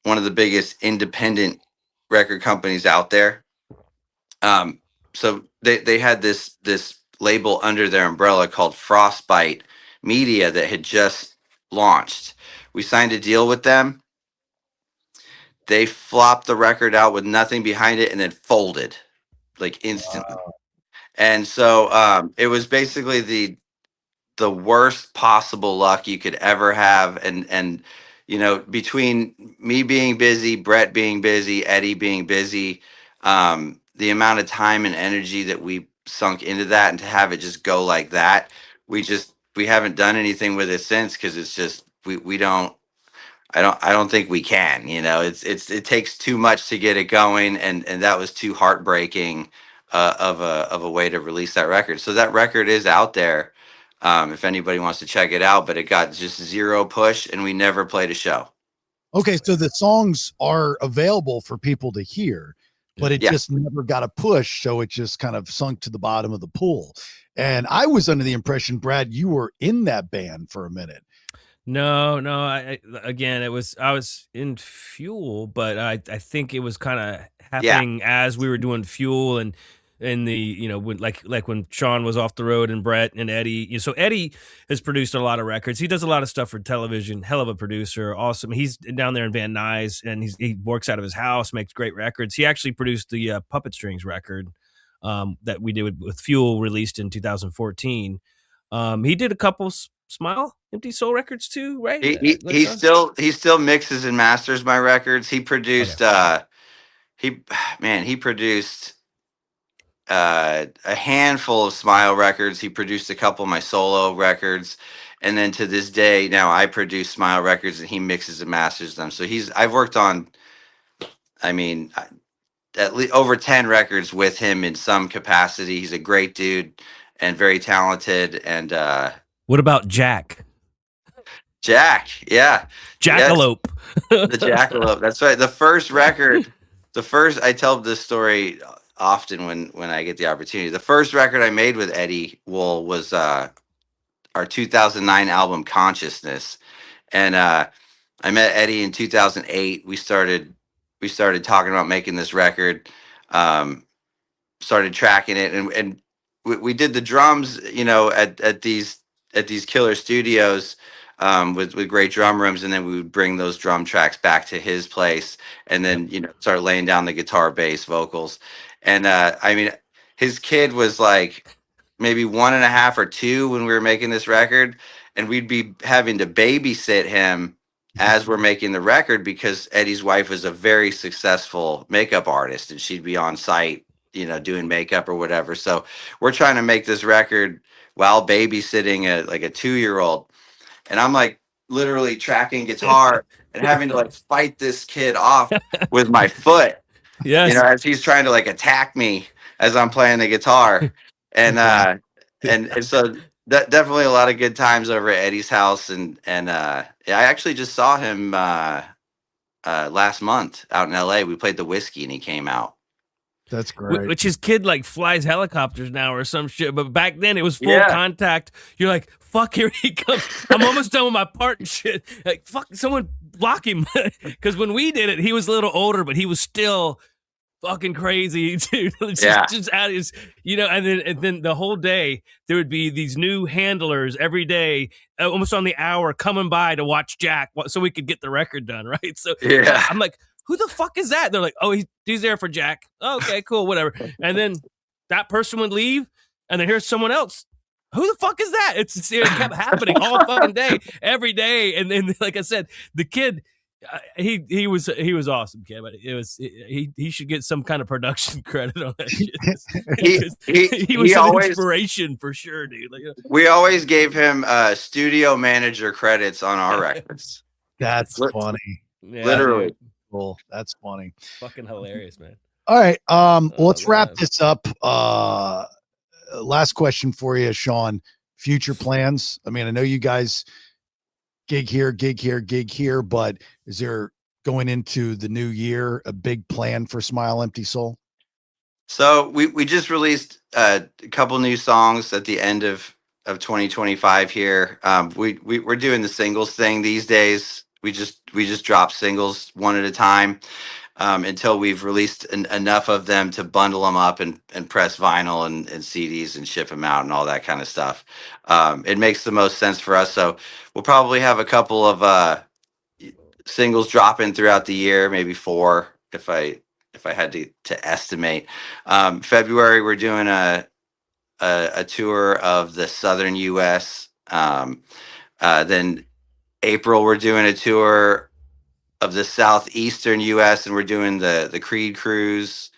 one of the biggest independent record companies out there. So they had this label under their umbrella called Frostbite Media that had just launched. We signed a deal with them, they flopped the record out with nothing behind it and then folded like instantly. And so it was basically the worst possible luck you could ever have. And you know, between me being busy, Brett being busy, Eddie being busy, the amount of time and energy that we sunk into that, and to have it just go like that, we haven't done anything with it since, because it's just we don't. I don't think we can. You know, it takes too much to get it going, and that was too heartbreaking of a way to release that record. So that record is out there, if anybody wants to check it out. But it got just zero push, and we never played a show. Okay, so the songs are available for people to hear, but it Yeah. just never got a push, so it just kind of sunk to the bottom of the pool. And I was under the impression, Brad, you were in that band for a minute. No, again, I was in Fuel, but I think it was kind of happening as we were doing Fuel, and the, you know, when like when Sean was off the road, and Brett and Eddie. You know, so Eddie has produced a lot of records. He does a lot of stuff for television. Hell of a producer, awesome. He's down there in Van Nuys, and he works out of his house, makes great records. He actually produced the Puppet Strings record that we did with Fuel, released in 2014. He did a couple Smile Empty Soul records too, right? He still mixes and masters my records. He produced he produced a handful of Smile records. He produced a couple of my solo records, and then to this day now I produce Smile records, and he mixes and masters them. So I've worked on, I mean, at least over 10 records with him in some capacity. He's a great dude and very talented. And what about Jack? Jack, yeah. Jackalope. Yes, the Jackalope. That's right. The first record, I tell this story often when I get the opportunity. The first record I made with Eddie Wool was our 2009 album Consciousness. And I met Eddie in 2008. We started talking about making this record. Started tracking it, and we did the drums, you know, at these killer studios, with great drum rooms, and then we would bring those drum tracks back to his place, and then, you know, start laying down the guitar, bass, vocals. And I mean, his kid was like maybe 1.5 or 2 when we were making this record, and we'd be having to babysit him as we're making the record, because Eddie's wife was a very successful makeup artist, and she'd be on site, you know, doing makeup or whatever. So we're trying to make this record while babysitting a 2-year-old, and I'm like literally tracking guitar and having to like fight this kid off with my foot, Yes. you know, as he's trying to like attack me as I'm playing the guitar. And and so that definitely a lot of good times over at Eddie's house. And I actually just saw him last month out in LA. We played the Whiskey and he came out. That's great. Which his kid like flies helicopters now or some shit. But back then it was full contact. You're like, fuck, here he comes. I'm almost done with my part and shit. Like, fuck, someone block him. Because when we did it, he was a little older, but he was still fucking crazy, dude. Just out of his, you know. And then the whole day there would be these new handlers every day, almost on the hour, coming by to watch Jack, so we could get the record done, right? So I'm like, who the fuck is that? They're like, oh, he's there for Jack. Oh, okay, cool, whatever. And then that person would leave, and then here's someone else. Who the fuck is that? It kept happening all fucking day, every day. And then, like I said, the kid, he was awesome, kid. But it was he should get some kind of production credit on that shit. he was an inspiration for sure, dude. Like, we always gave him studio manager credits on our records. That's funny. Yeah, literally. Dude. Cool. That's funny. Fucking hilarious, man. All right. Let's wrap this up. Last question for you, Sean. Future plans. I mean, I know you guys gig here, but is there, going into the new year, a big plan for Smile Empty Soul? So we just released a couple new songs at the end of 2025 here. We're doing the singles thing these days. We just drop singles one at a time until we've released enough of them to bundle them up and press vinyl and CDs and ship them out and all that kind of stuff. It makes the most sense for us. So we'll probably have a couple of singles dropping throughout the year, maybe 4 if I had to estimate. February we're doing a tour of the southern U.S. Then April we're doing a tour of the southeastern U.S. and we're doing the Creed cruise,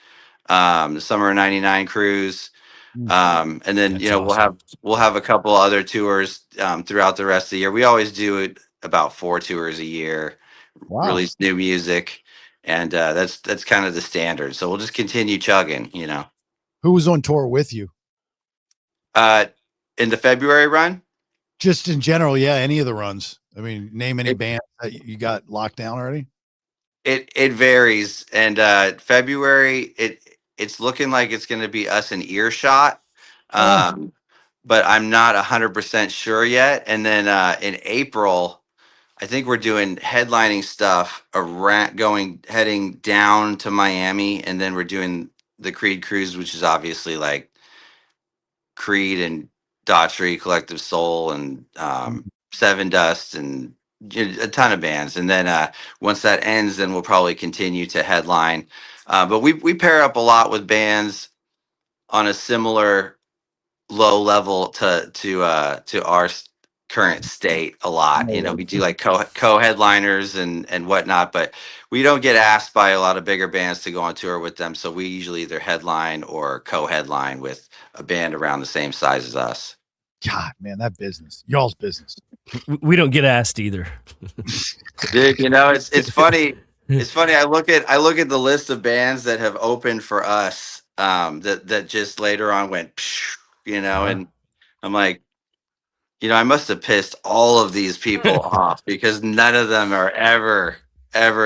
the Summer of '99 cruise. And then That's awesome. we'll have a couple other tours throughout the rest of the year. We always do it about 4 tours a year, Wow. release new music, and that's kind of the standard. So we'll just continue chugging, you know. Who was on tour with you? In the February run, Just in general, yeah, any of the runs. I mean, name any It- band that you got locked down already? it varies, and February it's looking like it's going to be us in earshot. Um, but I'm not 100% sure yet. And then in April, I think we're doing headlining stuff around heading down to Miami, and then we're doing the Creed cruise, which is obviously like Creed and Daughtry, Collective Soul, and Seven Dust, and a ton of bands. And then once that ends, then we'll probably continue to headline. But we pair up a lot with bands on a similar low level to our current state a lot. You know, we do like co-headliners and whatnot, but we don't get asked by a lot of bigger bands to go on tour with them. So we usually either headline or co-headline with a band around the same size as us. God, man, that business, y'all's business. We don't get asked either. Dude, you know, it's funny. It's funny. I look at the list of bands that have opened for us that just later on went, psh, you know, and I'm like, you know, I must have pissed all of these people off because none of them are ever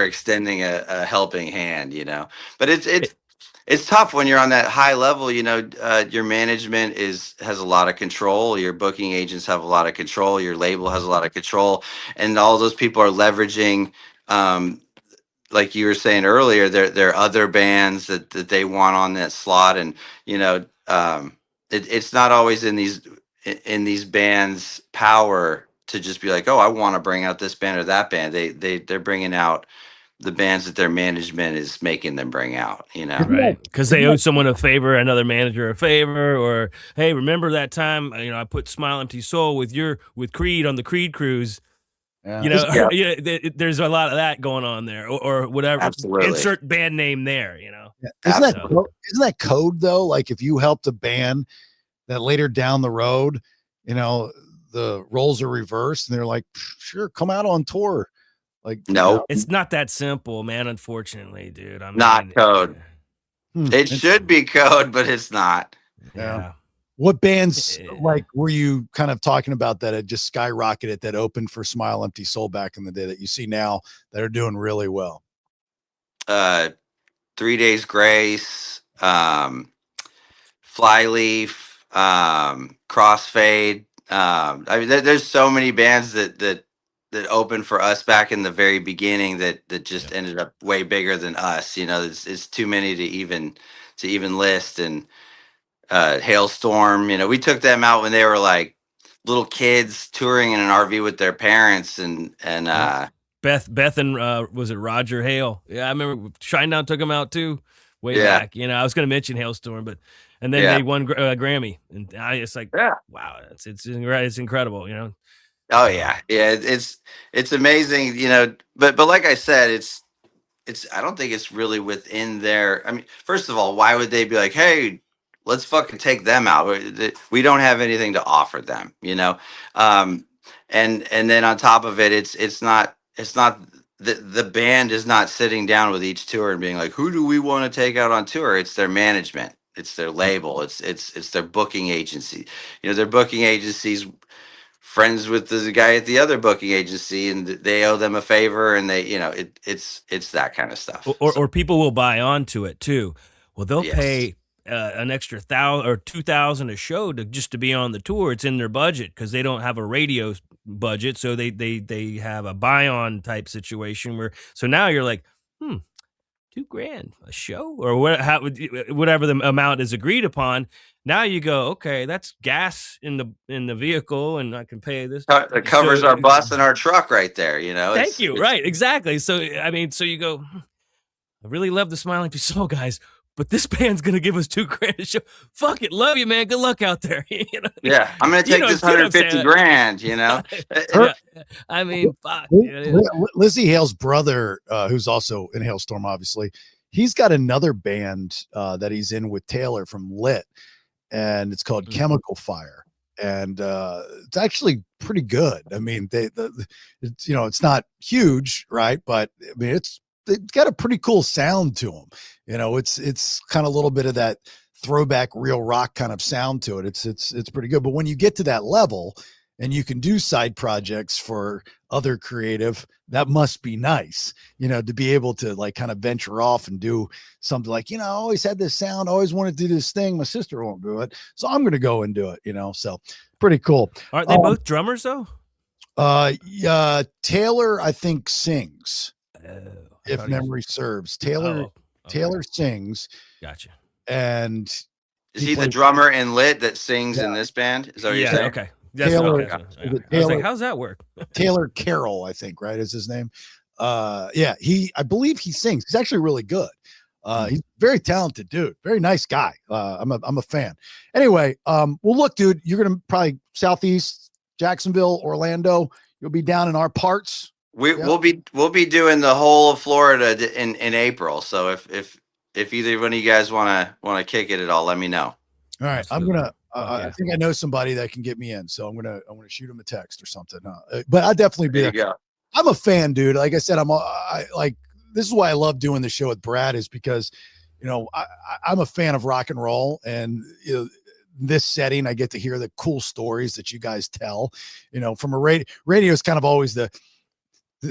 extending a helping hand, you know. But it's tough when you're on that high level. You know, your management has a lot of control. Your booking agents have a lot of control. Your label has a lot of control, and all those people are leveraging. Like you were saying earlier, there are other bands that they want on that slot, and you know, it's not always in these bands' power to just be like, oh, I want to bring out this band or that band. They're bringing out the bands that their management is making them bring out, you know. Right, because they owe someone a favor, another manager a favor, or hey, remember that time I put Smile Empty Soul with Creed on the Creed cruise. Yeah. You know, Yeah. there's a lot of that going on there, or whatever. Absolutely. Insert band name there. You know, Yeah. Absolutely. Isn't that code though? Like if you helped a band that later down the road, you know, the roles are reversed and they're like, sure, come out on tour. Like, No, it's not that simple, man. Unfortunately, dude. I mean, not code. It Hmm. should be code, but it's not. Yeah. What bands Eh. like were you kind of talking about that had just skyrocketed that opened for Smile Empty Soul back in the day that you see now that are doing really well? 3 Days Grace, Flyleaf, Crossfade. I mean, there's so many bands that opened for us back in the very beginning that just ended up way bigger than us. You know, it's too many to even list. And Hailstorm, you know, we took them out when they were like little kids touring in an RV with their parents, and Beth and was it Roger Hale? Yeah, I remember Shinedown took him out too, way Yeah. back. You know, I was going to mention Hailstorm, and then Yeah. they won a Grammy, and it's like, Yeah. wow, it's incredible. You know. Oh yeah, yeah. It's amazing, you know. But like I said, it's I don't think it's really within their. I mean, first of all, why would they be like, hey, let's fucking take them out? We don't have anything to offer them, you know. And then on top of it, it's not the band is not sitting down with each tour and being like, who do we want to take out on tour? It's their management, it's their label, it's their booking agency. You know, their booking agencies friends with the guy at the other booking agency, and they owe them a favor, and they, you know, it's that kind of stuff. Or people will buy onto it too. Well, they'll Yes. pay an extra 1,000 or 2,000 a show to be on the tour. It's in their budget because they don't have a radio budget, so they have a buy on type situation where. So now you're like, $2,000 a show or whatever the amount is agreed upon. Now you go, okay, that's gas in the vehicle, and I can pay this. It covers our bus and our truck right there. Thank you. Right, exactly. So I mean, so you go, I really love the Smiling Soul guys, but this band's gonna give us $2,000 a show. Fuck it, love you, man. Good luck out there. Yeah, I'm gonna take this $150,000. Yeah. I mean, fuck. Lizzie Hale's brother, who's also in Hailstorm, obviously, he's got another band that he's in with Taylor from Lit, and it's called Chemical Fire, and it's actually pretty good. I mean, it's not huge, right? But I mean, it's got a pretty cool sound to them. It's kind of a little bit of that throwback real rock kind of sound to it. It's pretty good. But when you get to that level and you can do side projects for other creative, that must be nice, to be able to like kind of venture off and do something like, I always had this sound, always wanted to do this thing. My sister won't do it, so I'm going to go and do it, so pretty cool. Aren't they both drummers though? Taylor, I think, sings. If memory serves. Taylor sings. Gotcha. And is he the drummer in Lit that sings in this band? Is that what you're saying? Okay. Taylor, I was like, how's that work? Taylor Carroll, I think, right, is his name. I believe he sings. He's actually really good. He's a very talented dude, very nice guy. I'm a fan. Anyway, well, look, dude, you're gonna probably Southeast, Jacksonville, Orlando. You'll be down in our parts. We'll be doing the whole of Florida in April. So if either one of you guys want to kick it at all, let me know. All right, I'm gonna. I think I know somebody that can get me in, so I'm gonna shoot him a text or something. But I'll definitely be there. I'm a fan, dude. Like I said, this is why I love doing the show with Brad, is because, I'm a fan of rock and roll, and this setting, I get to hear the cool stories that you guys tell. From a radio is kind of always the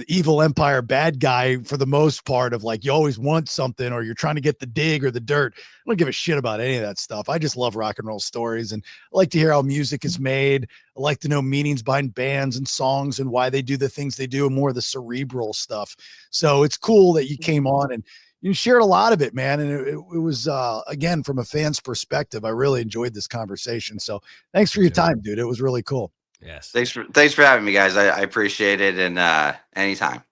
evil empire bad guy for the most part, of like, you always want something, or you're trying to get the dig or the dirt. I don't give a shit about any of that stuff. I just love rock and roll stories, and I like to hear how music is made. I like to know meanings behind bands and songs and why they do the things they do, and more of the cerebral stuff. So it's cool that you came on and you shared a lot of it, man. And it was, again, from a fan's perspective, I really enjoyed this conversation. So thanks for your time, dude. It was really cool. Yes. Thanks for having me, guys. I appreciate it. And anytime.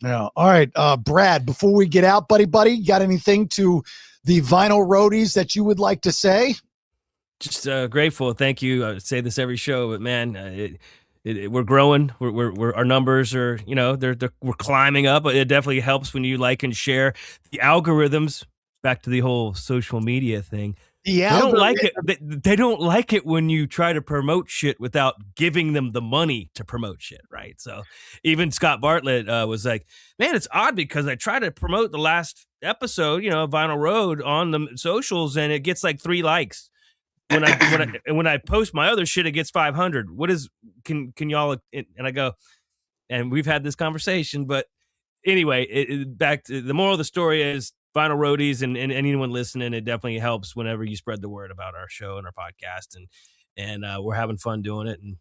Yeah. All right. Brad, before we get out, buddy, you got anything to the Vinyl Roadies that you would like to say? Just grateful. Thank you. I say this every show, but man, we're growing. We're our numbers are, we're climbing up. It definitely helps when you like and share. The algorithms, back to the whole social media thing. Yeah, they don't like it. They don't like it when you try to promote shit without giving them the money to promote shit, right? So even Scott Bartlett was like, man, it's odd because I try to promote the last episode, Vinyl Road on the socials, and it gets like 3 likes. When I post my other shit, it gets 500. What is, can y'all, and I go, and we've had this conversation, but anyway, back to the moral of the story is, Vinyl Roadies and anyone listening, it definitely helps whenever you spread the word about our show and our podcast, and we're having fun doing it. And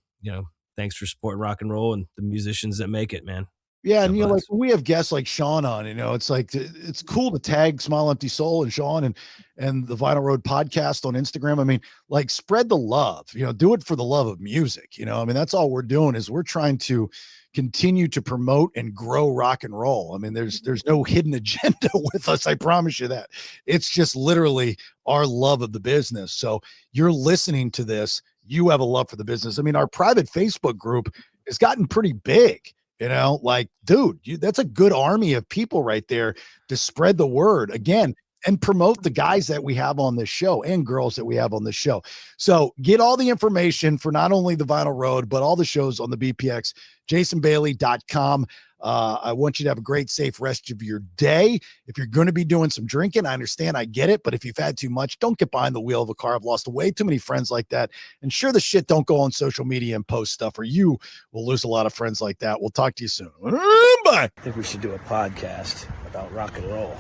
thanks for supporting rock and roll and the musicians that make it, man. Yeah, and like when we have guests like Sean on, it's like it's cool to tag Smile Empty Soul and Sean and the Vinyl Road podcast on Instagram. I mean, like, spread the love. Do it for the love of music. I mean, that's all we're doing, is we're trying to continue to promote and grow rock and roll. I mean, there's no hidden agenda with us. I promise you that. It's just literally our love of the business. So you're listening to this, you have a love for the business. I mean, our private Facebook group has gotten pretty big, like, dude, that's a good army of people right there to spread the word again and promote the guys that we have on this show and girls that we have on this show. So get all the information for not only the Vinyl Road, but all the shows on the BPX, jasonbailey.com. I want you to have a great, safe rest of your day. If you're going to be doing some drinking, I understand, I get it. But if you've had too much, don't get behind the wheel of a car. I've lost way too many friends like that. And sure the shit, don't go on social media and post stuff, or you will lose a lot of friends like that. We'll talk to you soon. Bye. I think we should do a podcast about rock and roll.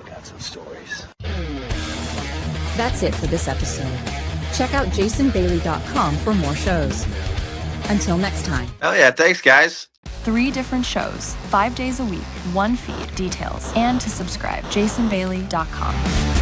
I got some stories. That's it for this episode. Check out jasonbailey.com for more shows. Until next time. Oh yeah, thanks guys. 3 different shows, 5 days a week, 1 feed, details, and to subscribe, jasonbailey.com.